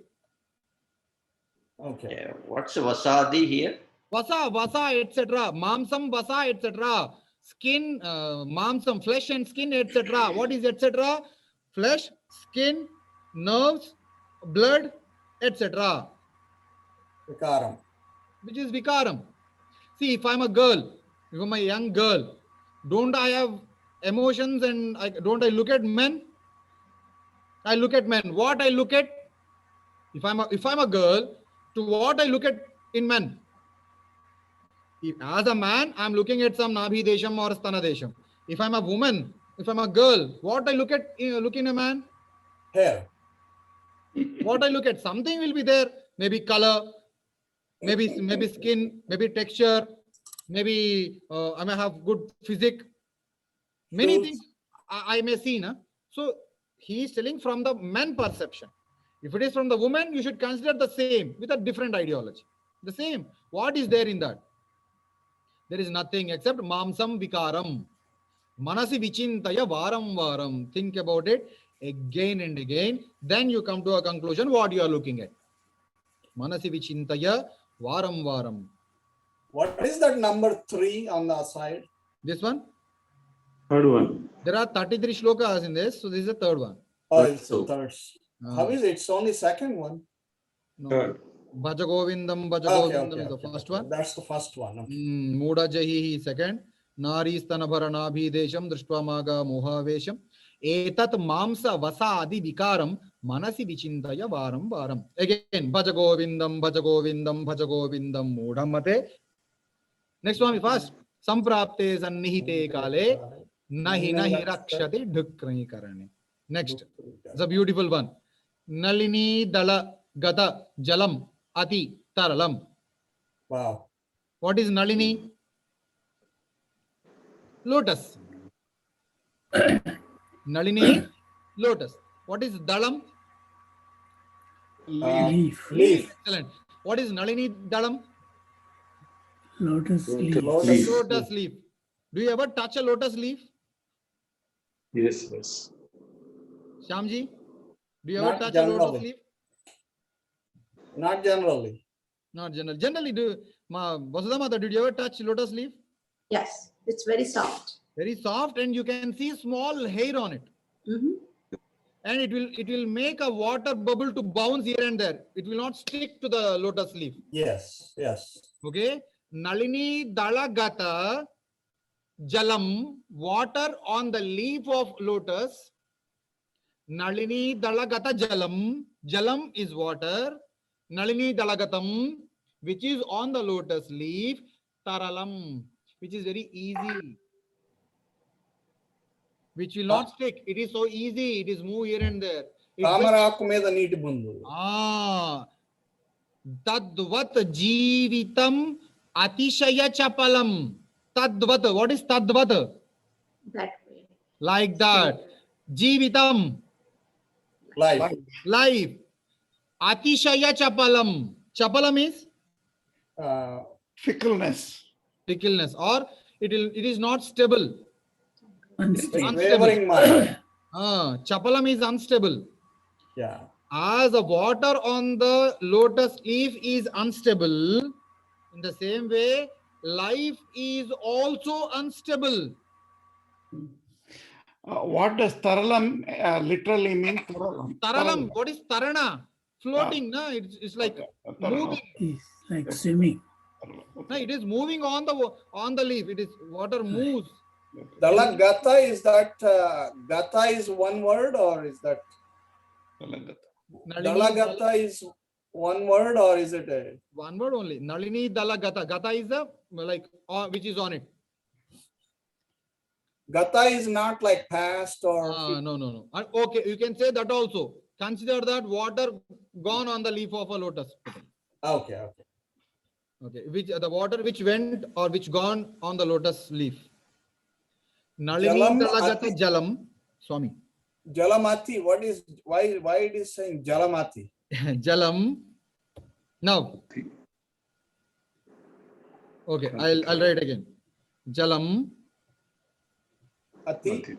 okay. Yeah. What's vasadi here? Vasa, etc. Mamsam, vasa, etc. Skin, mamsam, flesh and skin, etc. What is etc.? Flesh, skin, nerves, blood, etc. Vikaram. Which is vikaram. See, if I'm a girl, if I'm a young girl, don't I have emotions and don't I look at men? I look at men. What I look at, if I'm a girl, to what I look at in men. As a man, I'm looking at some nabhi desham or stana desham. If I'm a woman, if I'm a girl, what I look in a man? Hair. What I look at, something will be there. Maybe color, maybe skin, maybe texture, maybe I may have good physique. Many Shoes. things I may see. Na? So he is telling from the man perception. If it is from the woman, you should consider the same with a different ideology. The same. What is there in that? There is nothing except mamsam vikaram. Manasi vichintaya varam varam. Think about it again and again. Then you come to a conclusion what you are looking at. Manasi vichintaya varam varam. What is that number 3 on the side? This one? Third one. There are 33 shlokas in this. So this is the third one. Oh, it's the So- third. How is it? It's only second one. No. Third. Bhajagovindam Okay, is the first one. That's the first one. Okay. Muda Jahihi second. Nari stanabhara nabhidesham društva maga mohavesham. Etat mamsa vasa adi vikaram manasi vichintaya varam varam. Again, Bhajagovindam mudhamate. Next one first. Samprapte sannihite kale nahi rakshati dhukrai karane. Next. It's a beautiful one. Nalini dala gata jalam ati taralam. Wow. What is Nalini? Lotus. Nalini, lotus. What is Dalam? Leaf. Leaf. Excellent. What is Nalini Dalam? Lotus leaf. Lotus. Lotus leaf. Do you ever touch a lotus leaf? Yes. Shyamji? Do you ever Not touch a lotus generally. leaf? Not generally. Not generally. Generally, Vasudha Mata, did you ever touch lotus leaf? Yes, it's very soft. Very soft and you can see small hair on it. Mhm. And it will make a water bubble to bounce here and there. It will not stick to the lotus leaf. Yes. Yes. Okay. Nalini dalagata jalam, water on the leaf of lotus. Nalini dalagata jalam, jalam is water. Nalini dalagatam, which is on the lotus leaf. Taralam, which is very easy. Which will not stick. It is so easy. It is move here and there. It just- తామరాకు మీద నీటి బిందు. Tadvat jeevitam atishaya chapalam. Tadvat. What is tadvat? That way. Like that. Jivitam, Life. life. Atishaya chapalam. Chapalam is Uh, Fickleness. fickleness, or it is not stable. Unstable. wavering mind. Chapalam is unstable. Yeah. As the water on the lotus leaf is unstable, in the same way, life is also unstable. What does taralam literally mean? Taralam. Taralam, what is tarana? Floating, no? It's like moving. It's like swimming. No, it is moving on the leaf. It is water moves. Dalagata, is that gata is one word, or is that Dalagata is one word, or is it a One word only. Nalini Dalagata. Gata is the like which is on it. gata is not like past or No. Okay, you can say that also. Consider that water gone on the leaf of a lotus. okay. Okay, which the water which went or which gone on the lotus leaf. Nalini Jalam Dalagata ati- Jalam. Swami. Jalamati, what is why it is saying Jalamati? Jalam. Now. Okay, I'll write again. Jalam. Ati,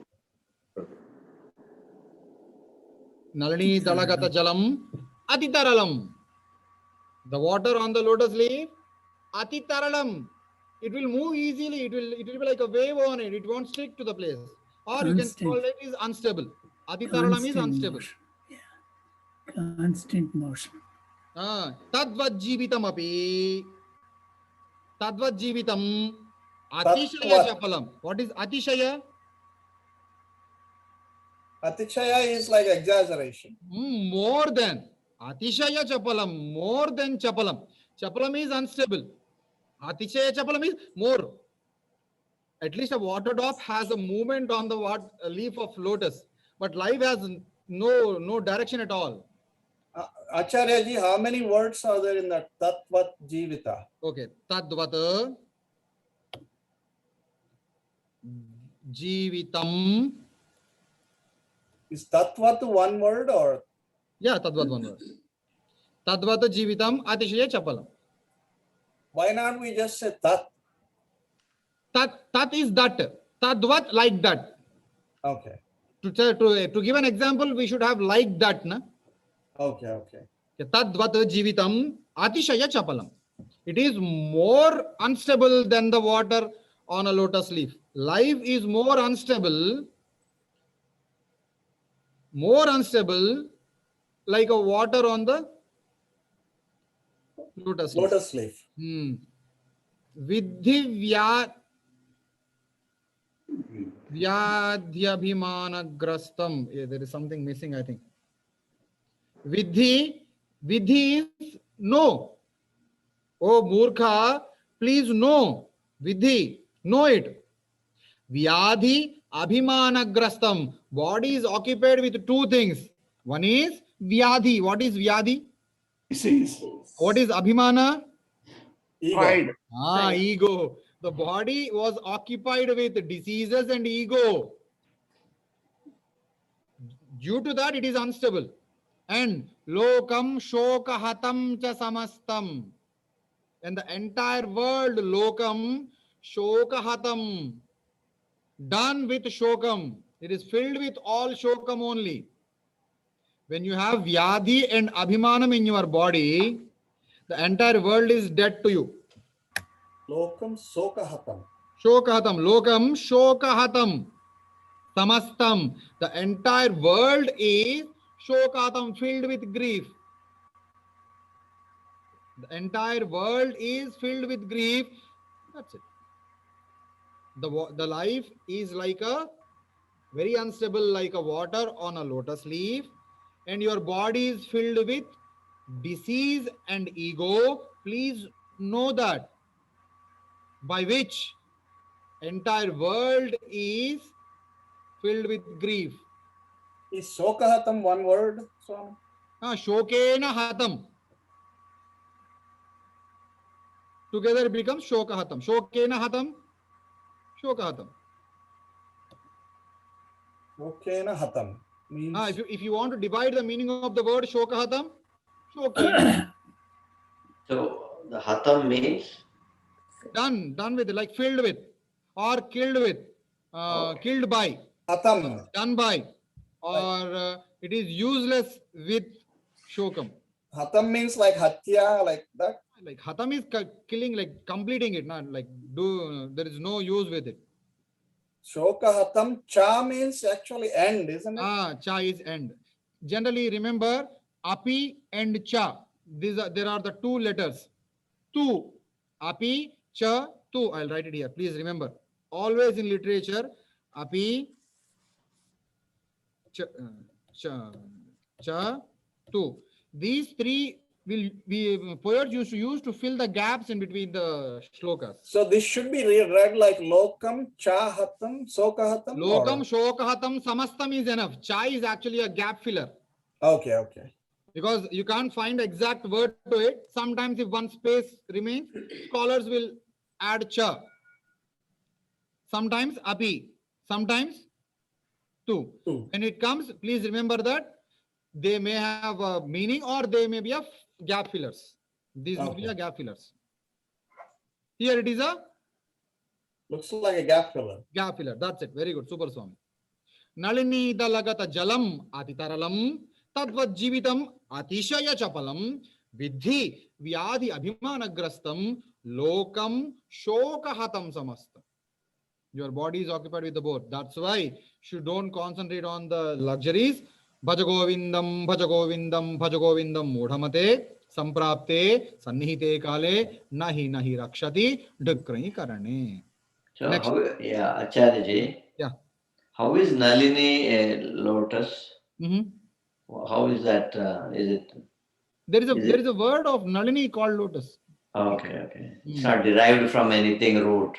Nalini Dalagata Jalam. Atitaralam. The water on the lotus leaf. Atitaralam. It will move easily. It will be like a wave on it. It won't stick to the place. Or you can call it is unstable. Atitaralam is unstable. Motion. Yeah. Constant motion. Tadvat jivitam api. Tadvat jivitam. Atishaya Tatvat. chapalam. What is Atishaya? Atichaya is like exaggeration. More than. Atishaya chapalam. More than chapalam. Chapalam is unstable. Atishaya chapalam is more. At least a water drop has a movement on the leaf of lotus. But life has no direction at all. Acharya ji, how many words are there in that Tatvat Jivita? Okay. Tadvat jivitam. Is Tatvat one word or Yeah, Tadvat one word. Tadvat jivitam atishaya chapalam. why not we just say Tat? Tat is that. Tadvat like that. Okay. To give an example, we should have like that. Na? Okay. Tadvat jivitam atishaya chapalam. It is more unstable than the water on a lotus leaf. Life is more unstable like a water on the lotus leaf. Lotus leaf. Vidhi vyadhyabhimanagrastam. There is something missing, I think. Vidhi is no. Oh Murkha, please know. Vidhi, know it. Vyadhi abhimanagrastam. Body is occupied with two things. One is Vyadhi. What is Vyadhi? Disease. What is Abhimana? Ego. Pride. Ego. The body was occupied with diseases and ego. Due to that, it is unstable. And lokam shokahatam cha samastam. And the entire world, lokam shokahatam, done with shokam. It is filled with all shokam only. When you have vyadhi and abhimanam in your body, the entire world is dead to you. Lokam Sokahatam. Shokahatam. Lokam shokahatam. Samastam. The entire world is shokahatam, filled with grief. The entire world is filled with grief. That's it. The life is like a very unstable, like a water on a lotus leaf, and your body is filled with disease and ego. Please know that, by which entire world is filled with grief. Is Sokahatam one word, Swami? Shokena hatam. Together it becomes shokahatam. Shokena hatam. Shokahatam. Shokena hatam means if you want to divide the meaning of the word shokahatam, shokena, So the hatam means done with, like filled with, or killed with, killed by, hatam. done by, or it is useless with shokam. Hatam means like hatya, like that. Like hatam is killing, like completing it, not like there is no use with it. Shoka hatam. Cha means actually end, isn't it? Cha is end. Generally, remember api and cha. There are the two letters. Tu, api, cha, tu. I'll write it here. Please remember. Always in literature, api, cha, tu. These three will be poets used to fill the gaps in between the shlokas. So this should be read like lokam, cha hatam, soka hatam. Lokam, shokahatam, samastam is enough. Cha is actually a gap filler. Okay. Because you can't find exact word to it. Sometimes if one space remains, scholars will add cha. Sometimes api, sometimes tu. Tu. When it comes, please remember that they may have a meaning or they may be a gap fillers. These may be a gap fillers. Here it is a Looks like a gap filler. gap filler. That's it. Very good. Super Swami. Nalini dalagata jalam atitaralam tadvat jivitam atishaya chapalam vidhi vyadhi abhimanagrastam lokam shokahatam samastam. Your body is occupied with the both. That's why you don't concentrate on the luxuries. Bhajagovindam, bhajagovindam, bhajagovindam mudhamate samprapte sannihite kale nahi rakshati dukrai karane. so Next. how, yeah, Acharya. Yeah. How is Nalini a lotus? Mhm. How is that? Is it There is Is it- a word of Nalini called lotus. okay? It's not derived from anything root.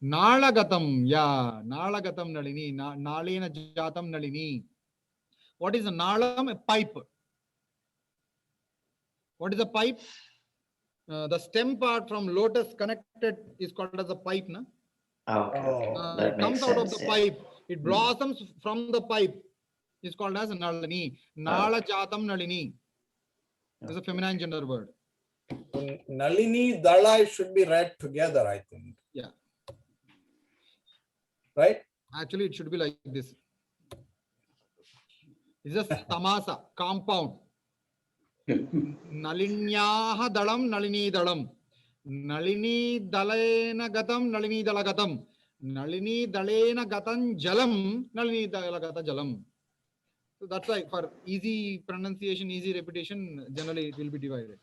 Nalagatam, yeah, Nalagatam Nalini, Nalena Jatam Nalini. What is a Nalam? A pipe. What is a pipe? The stem part from lotus connected is called as a pipe, na? Okay, Oh. that It makes comes out of sense. the Yeah. pipe. It blossoms from the pipe. It's called as Nalini. Nala Jatam Nalini. It's a feminine gender word. Nalini Dala should be read together, I think. Yeah. Right? Actually, it should be like this. It's a tamasa, compound. Nalinyaha dalam, nalini dalam. Nalini dalena gatam, nalini dalagatam. Nalini dalena gatan jalam, nalini dalagata jalam. So that's why for easy pronunciation, easy repetition, generally it will be divided.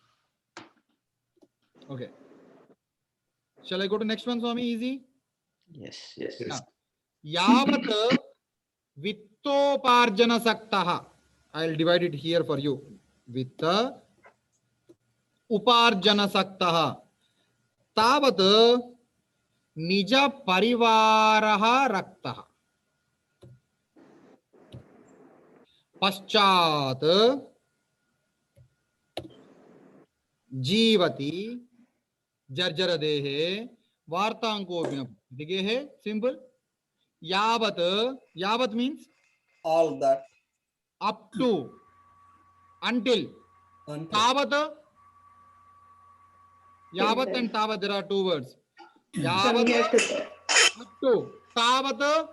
Okay. Shall I go to next one, Swami? Easy? Yes. Yavat vittoparjana saktaha. I'll divide it here for you. Vitta uparjana saktaha. Tavat nija parivaraha raktaha. Paschat जीवति जर्जर देहे वार्तांकोपिन दिगे simple. Yavat means All that. up to, until. Until. Tavat and tavat, there are two words. Yavat up to, tavat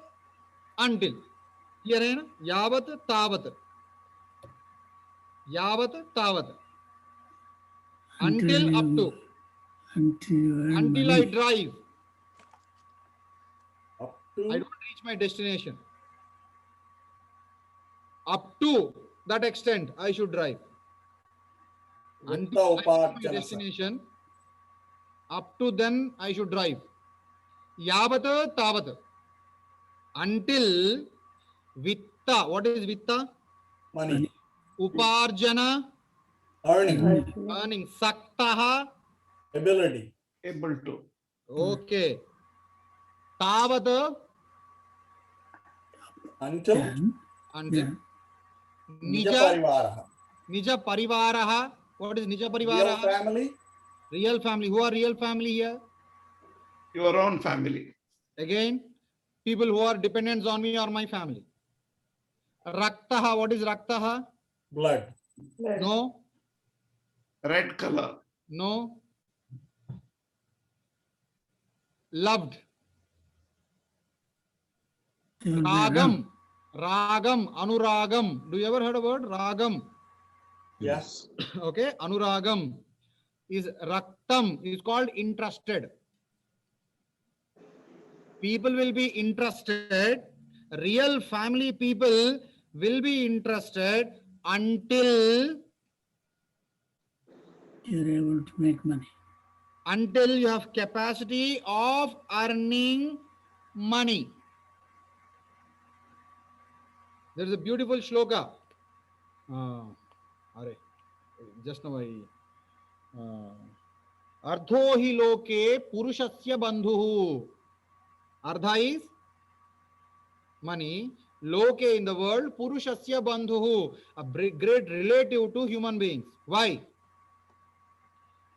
until. Here hai na? Yavat tavat. Until up to. Until I drive. Up to. I don't reach my destination. Up to that extent, I should drive. Until I reach my destination, up to then I should drive. Yavat tavat. Until vitta. What is vitta? Money. Uparjana. Earning. Earning. Saktaha. Ability. Able to. Okay. Tavat. Until. Until. Nija Nija. Parivaraha. Nija parivaraha. What is Nija Real parivaraha? family. Real family. Who are real family here? Your own family. Again, people who are dependents on me or my family. Raktaha, what is Raktaha? Blood. No, Red color. no. Loved. They will be Ragam, Ragam, Anuragam. Do you ever heard a word? Ragam. Yes. Okay, Anuragam is Raktam, is called interested. People will be interested. Real family people will be interested until you're able to make money. you have capacity of earning money. There is a beautiful shloka. Just now Ardho hi loke purushasya bandhuhu. Ardha is money. Loke in the world, purushasya bandhuhu, a great relative to human beings. Why?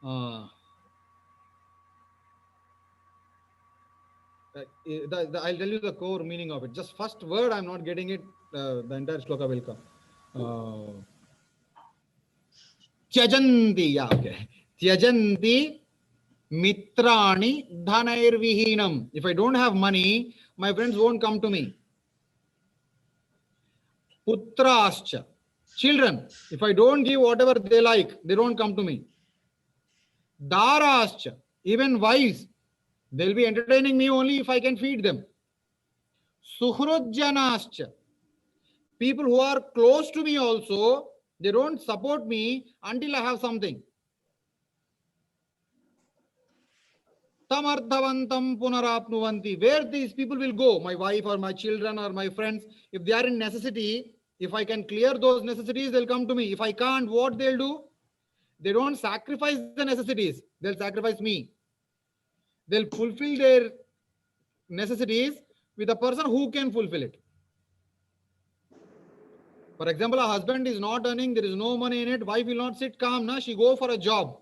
I'll tell you the core meaning of it. Just first word, I'm not getting it. The entire shloka will come. Tyajanti, yeah, okay. Tyajanti mitrani dhanairvihinam. If I don't have money, my friends won't come to me. Putrascha, children. If I don't give whatever they like, they don't come to me. Darascha, even wives, they'll be entertaining me only if I can feed them. Suhrujjanascha, people who are close to me also, they don't support me until I have something. Tamardhavantam punarapnuvanti. Where these people will go, my wife or my children or my friends, if they are in necessity, if I can clear those necessities, they'll come to me. If I can't, what they'll do? They don't sacrifice the necessities. They'll sacrifice me. They'll fulfill their necessities with a person who can fulfill it. For example, a husband is not earning, there is no money in it. Wife will not sit calm, na? She go for a job.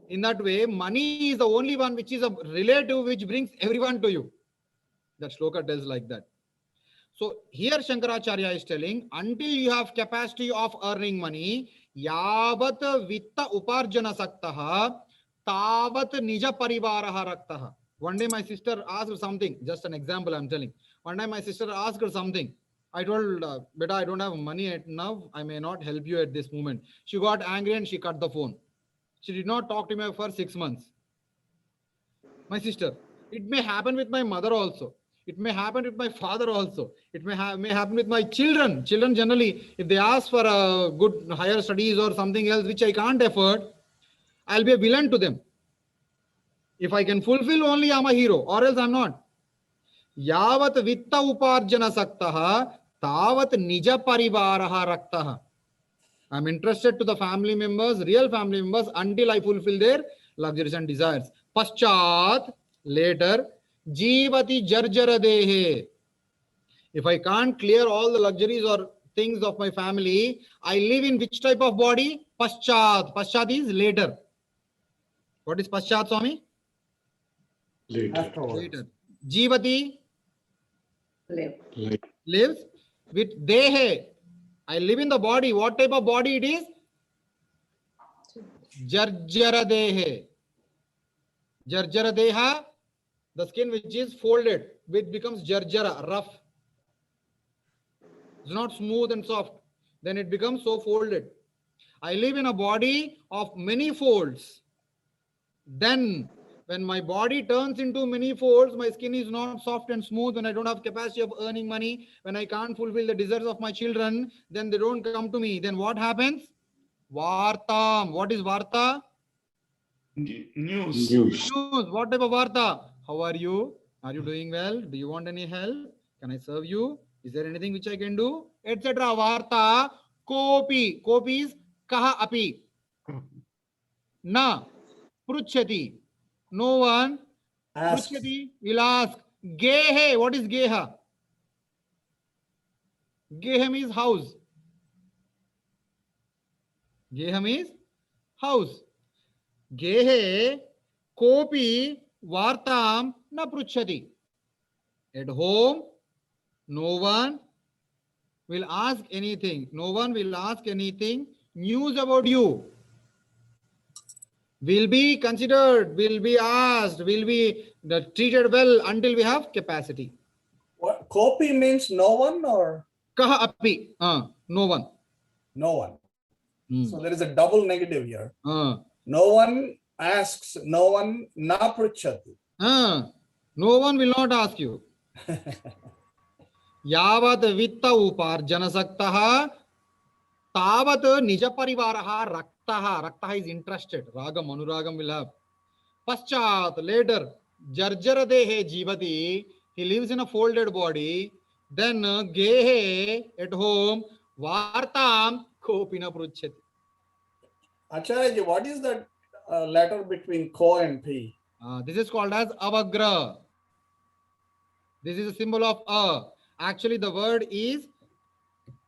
In that way, money is the only one which is a relative which brings everyone to you. That shloka tells like that. So here Shankaracharya is telling, until you have capacity of earning money, yavat vitta uparjana saktaha, tavat nija parivaraha raktaha. One day my sister asked something, just an example I'm telling. One day my sister asked her something. I told, beta, I don't have money now. I may not help you at this moment. She got angry and she cut the phone. She did not talk to me for 6 months. My sister, it may happen with my mother also. It may happen with my father also. It may happen with my children. Children generally, if they ask for a good higher studies or something else which I can't afford, I'll be a villain to them. If I can fulfill only, I'm a hero, or else I'm not. Yavat vitta uparjana saktaha, tavat nija parivaraha raktaha. I'm interested to the family members, real family members, until I fulfill their luxuries and desires. Paschat, later, jivati jarjara dehe. If I can't clear all the luxuries or things of my family, I live in which type of body? Paschat. Paschat is later. What is Paschat, Swami? Later. Afterwards. Later. Jivati Live. lives with dehe. I live in the body. What type of body it is? Jarjara dehe. Jarjara deha, the skin which is folded, which becomes jarjara, rough. It's not smooth and soft. Then it becomes so folded. I live in a body of many folds. Then, when my body turns into many folds, my skin is not soft and smooth. When I don't have capacity of earning money, when I can't fulfill the desires of my children, then they don't come to me. Then what happens? Vartam. What is Varta? News. News. What type of Varta? How are you? Are you doing well? Do you want any help? Can I serve you? Is there anything which I can do? Etc. Varta. Kopi. Kopi is kaha api. Na. Pruchati. No one. Ask. Pruchati will ask. Gehe. What is Geha? Geha means house. Geha means house. Gehe kopi vartam na pruchati. At home, no one will ask anything. No one will ask anything news about you. Will be considered, will be asked, will be treated well until we have capacity. What copy means no one or Kaha api. No one. no one. Hmm. So there is a double negative here. Ah. No one asks, no one na pruchati. No one will not ask you. Yavat vitta uparjana saktaha tavat nija parivaraha raktaha. Raktaha is interested. Ragam, anuragam will have. Paschat, later, jarjara dehe jivati. He lives in a folded body. Then gehe, at home, vartam kopina pruchati. Acharya, what is that letter between ko and p? This is called as avagra. This is a symbol of a. Actually, the word is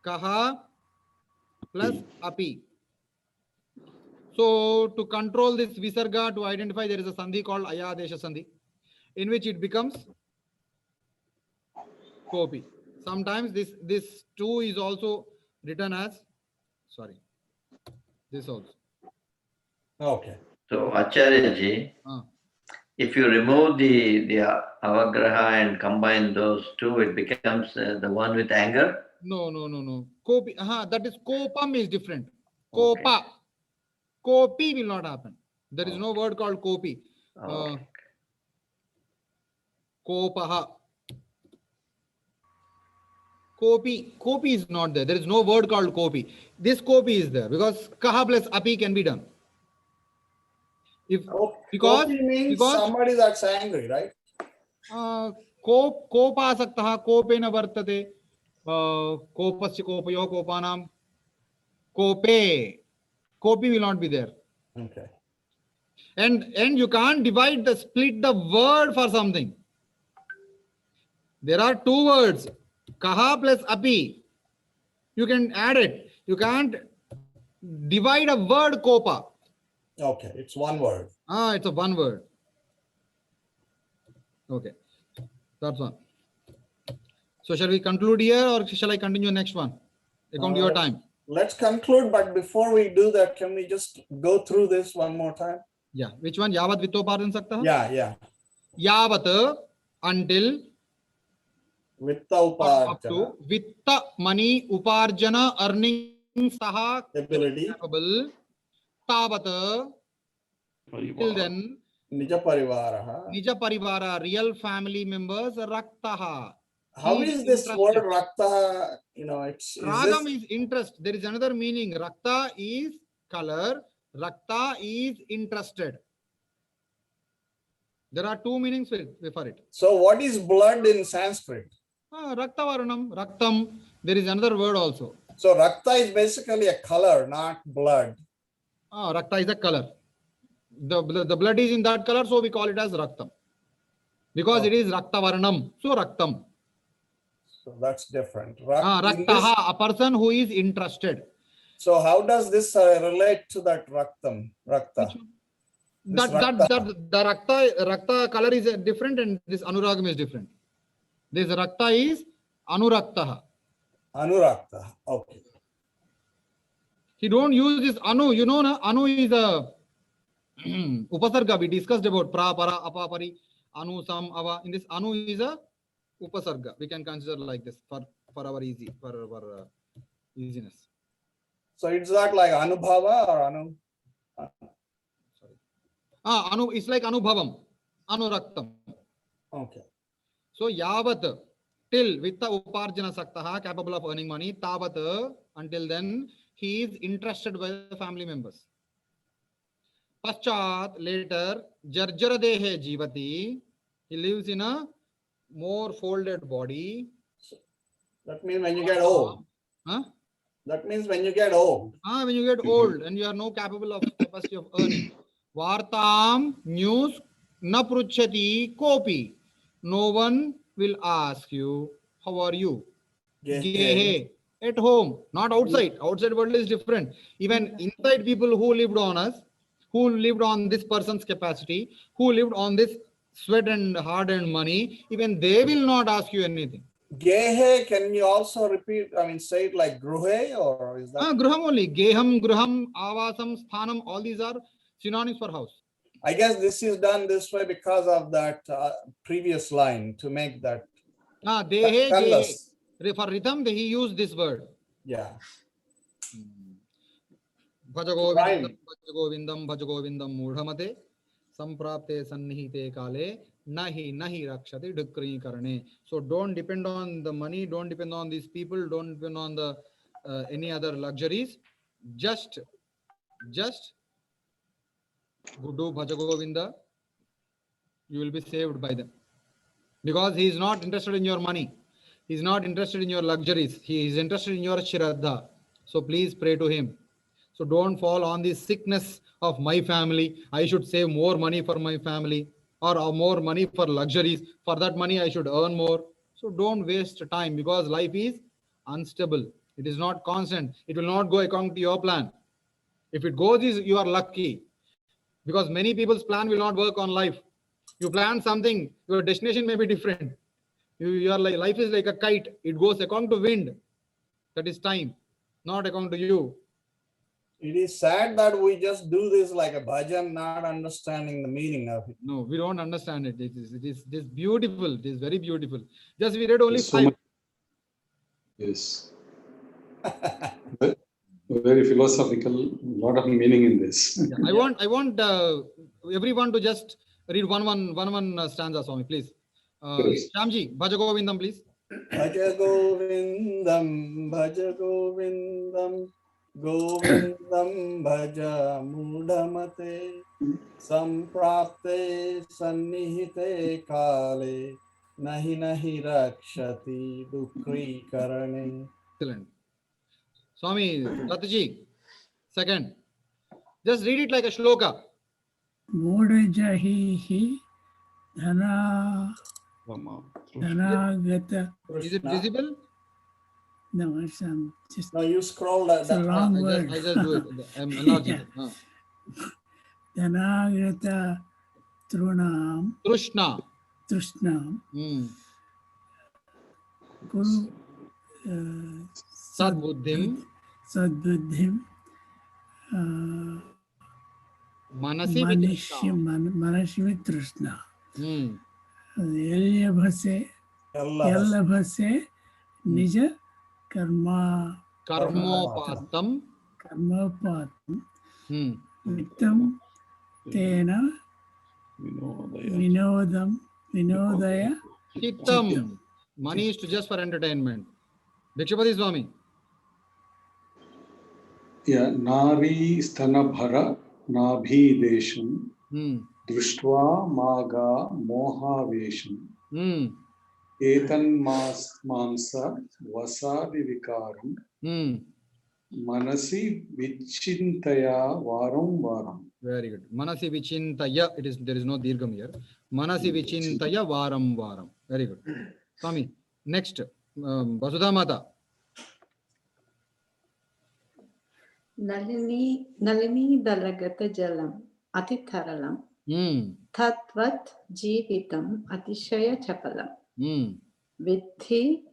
kaha plus api. So, to control this visarga, to identify, there is a sandhi called ayadesha sandhi, in which it becomes kopi. Sometimes this two is also written as, sorry, this also. Okay. So Acharya ji, Ah. if you remove the avagraha and combine those two, it becomes the one with anger. No. Kopi, that is kopam is different. Okay. Kopa. Kopi will not happen. There is no word called kopi. Okay. Kopaha. Kopi is not there. There is no word called kopi. This kopi is there because kaha plus api can be done. If because Kopi means somebody that's angry, right? कोपा सकता कोपेन वर्तते कोपस्य कोपयो कोपानाम कोपे कोपी will not be there. Okay. And you can't split the word for something. There are two words, kaha plus api. You can add it. You can't divide a word kopa. Okay, it's one word. It's a one word. Okay, that's one. So shall we conclude here or shall I continue next one? According to your time. Let's conclude, but before we do that, can we just go through this one more time? Yeah. Which one? Yavat vittoparjan sakta? Yeah. Yavat until Vitta up to uparjana, vitta money uparjana earning saha ability, capable tavat till then nija parivaraha. nija parivara real family members raktaha. How He is this interested. word rakta? You know, it's Ragam this, is interest. There is another meaning. Rakta is color. Rakta is interested. There are two meanings for it. so what is blood in Sanskrit? Rakta varanam, raktam. There is another word also. So rakta is basically a color, not blood. Rakta is a color. The blood is in that color, so we call it as raktam. Because it is rakta varanam, so raktam. So that's different. Raktaha, a person who is interested. So how does this relate to that raktam? Rakta. This The rakta color is different and this anuragam is different. This rakta is anuraktaha. Anurakta. Okay. He don't use this anu. You know, na, anu is a upasarga. We discussed about pra, para, apa, pari, anu, sam, ava. In this anu is a upasarga. We can consider like this for our easiness. So it's not like anubhava or anu. Anu, it's like anubhavam, anuraktam. Okay. So yavat till vitta uparjana saktaha, capable of earning money, tavat until then he is interested by the family members. Paschat later jarjara dehe jivati, he lives in a more folded body. That means when you get old. That means when you get old. When you get old and you are no capable of capacity of earning. Vartam news na pruchati kopi. No one will ask you, how are you? Gehe. At home, not outside. Outside world is different. Even inside people who lived on us, who lived on this person's capacity, who lived on this sweat and hard earned money, even they will not ask you anything. Gehe, can you also repeat, I mean, say it like gruhe, or is that? Gruham only. Geham, gruham, avasam, sthanam, all these are synonyms for house. I guess this is done this way because of that previous line to make that Dehe, gehe. colorless. For rhythm, he used this word. Yeah. Bhajagovindam, bhajagovindam, bhajagovindam, mudhamate, samprapte sannihite kale, nahi rakshati dukri karane. So don't depend on the money, don't depend on these people, don't depend on the any other luxuries. Just do bhajagovinda, you will be saved by them. Because he is not interested in your money. He is not interested in your luxuries. He is interested in your shraddha. So please pray to him. So don't fall on the sickness of my family. I should save more money for my family, or more money for luxuries. For that money, I should earn more. So don't waste time, because life is unstable. It is not constant. It will not go according to your plan. If it goes, you are lucky, because many people's plan will not work on life. You plan something, your destination may be different. Your life is like a kite. It goes according to wind. That is time, not according to you. It is sad that we just do this like a bhajan, not understanding the meaning of it. No, we don't understand it. It is beautiful. It is very beautiful. Just we read only So 5. much- Yes. Very philosophical, lot of meaning in this. Yeah, I want everyone to just read one stanza, Swami, please. Yes. Shyamji, Bhajagovindam, please. Bhaja Govindam, Bhaja Govindam, Govindam Bhaja Mudhamate, Samprapte Sannihite Kale, Nahi Rakshati Dukri Karane. Excellent. Swami, Rataji, second. Just read it like a shloka. Modajahi dhana dhanagata. Is it Krishna. visible? No, it's just No, you scroll that. it's a long word. I just do it. I'm enlarging it. Dhanagata trunam Krishna. trushnam kuru Sadbuddhim. sadbuddhim Manasi manashimi trishna Hmm. ellabhase nija karma Karmopatam. karmapatam vittam tena vinodaya Chittam. Money is just for entertainment. Bhikshapati Swami. Yeah, Nari Stanabhara Nabhi Desham Drishtva Maga Mohavesham Etan Mansa Vasadi Vikaram Manasi Vichintaya Varam Varam. Very good. Manasi vichintaya. There is no dirgham here. Manasi vichintaya varam varam. Very good. Swami. Next. Vasudha Mata. Nalini dalagata jalam atitharalam tatvat jeevitam atishaya chapalam vidhi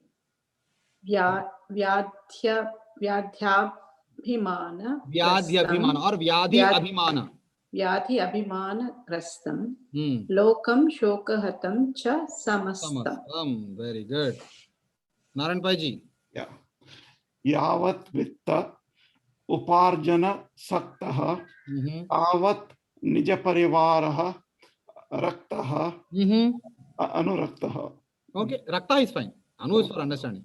vyadhyabhimana or vyadhi abhimana. Vyadhi abhimana grastam lokam shokahatam cha samastam. Very good. Narayan Paiji. Yeah. Yavat vitta uparjana saktaha avat nija parivaraha raktaha anuraktaha. Okay. Rakta is fine. Anu is for understanding.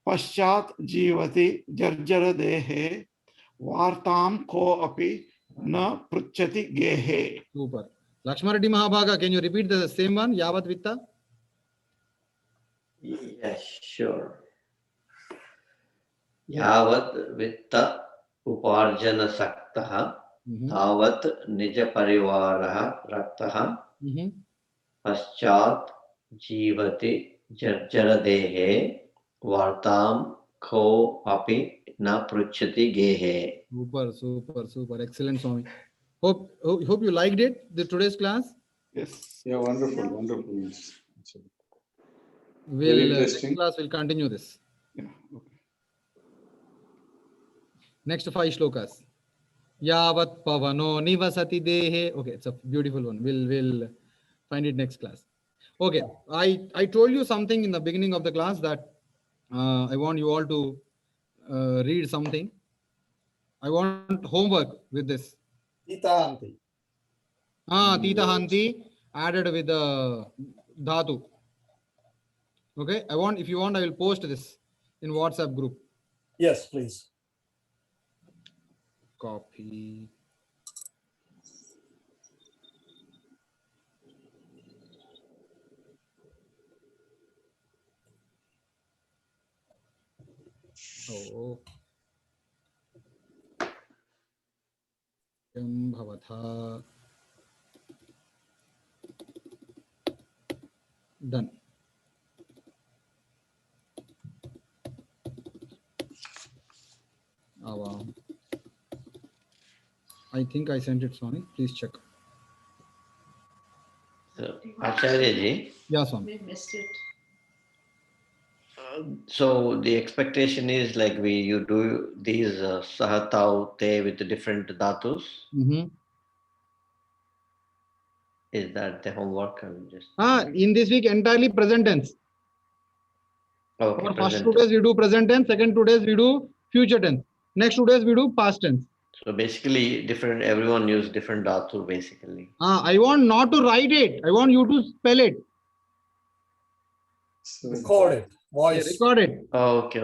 Paschat jivati jarjara dehe vartam ko api na pruchati gehe. Super. Lakshmareddy Mahabhaga, can you repeat the same one? Yavat vitta? Yes, sure. Yavat vitta uparjana saktaha tavat nija parivaraha raktaha paschat jivati jarjara dehe vartam ko api na pruchati gehe. Super. Excellent, Swami. Hope you liked it, today's class. Yes. Yeah, wonderful, wonderful. We'll next interesting. class we'll continue this. Yeah. Okay. Next 5 shlokas. Yavat pavano nivasati dehe. Okay, it's a beautiful one. We'll find it next class. Okay, I told you something in the beginning of the class that I want you all to read something. I want homework with this. Itahanti. Tita Hanti added with the dhatu. Okay, if you want, I will post this in WhatsApp group. Yes, please. Copy. Oh. Yam bhavatha. Done. Avam. I think I sent it, Swami. Please check. So, Acharya ji, Yeah, Swami. We missed it. so the expectation is like you do these sahatau te with the different dhatus. Is that the homework? I'm just In this week, entirely present tense. okay. For first Present. 2 days, we do present tense. Second 2 days, we do future tense. Next 2 days, we do past tense. So basically, different. Everyone use different dhatu basically. I want not to write it. I want you to spell it. Record it. Voice. Record it. Oh, okay.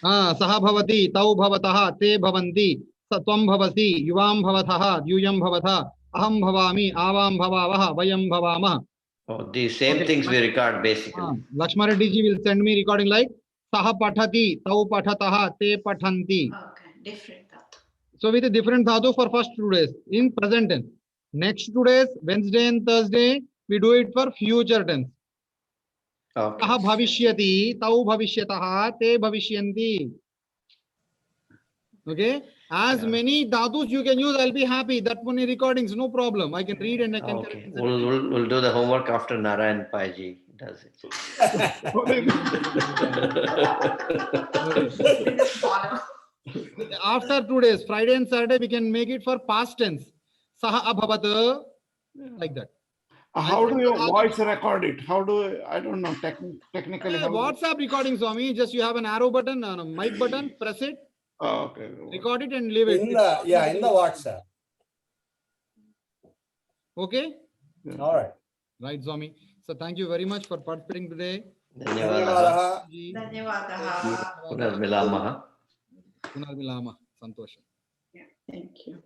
Saha bhavati, tau bhavataha, te bhavanti, tvam bhavasi, yuvam bhavataha, yuyam bhavatha, aham bhavami, avam bhavavaha, vayam bhavamah. Oh, these same Okay. things we record basically. Lakshma Reddy ji will send me recording like Saha pathati, tau pathataha, te pathanti. Okay, different that. So with a different dhatu for first 2 days in present tense. Next 2 days, Wednesday and Thursday, we do it for future tense. Okay. Saha bhavishyati, tau bhavishyataha, te bhavishyanti. Okay, as Yeah. many dhatus you can use, I'll be happy. That many recordings, no problem. I can read and I can Okay. correct and We'll do the homework after Narayan Pai ji does it. After 2 days, Friday and Saturday, we can make it for past tense. Saha abhavat, like that. How do you voice record it? How do I don't know technically how WhatsApp recording, Swami. Just you have an arrow button and a mic button, press it, Oh, okay. record it and leave it. In the WhatsApp. Okay? All right. Right, Swami. So thank you very much for participating today. Dhanyawadaha. Ji. Dhanyawadaha. Punarmilamaha. Punarmilama. Santosham. Thank you.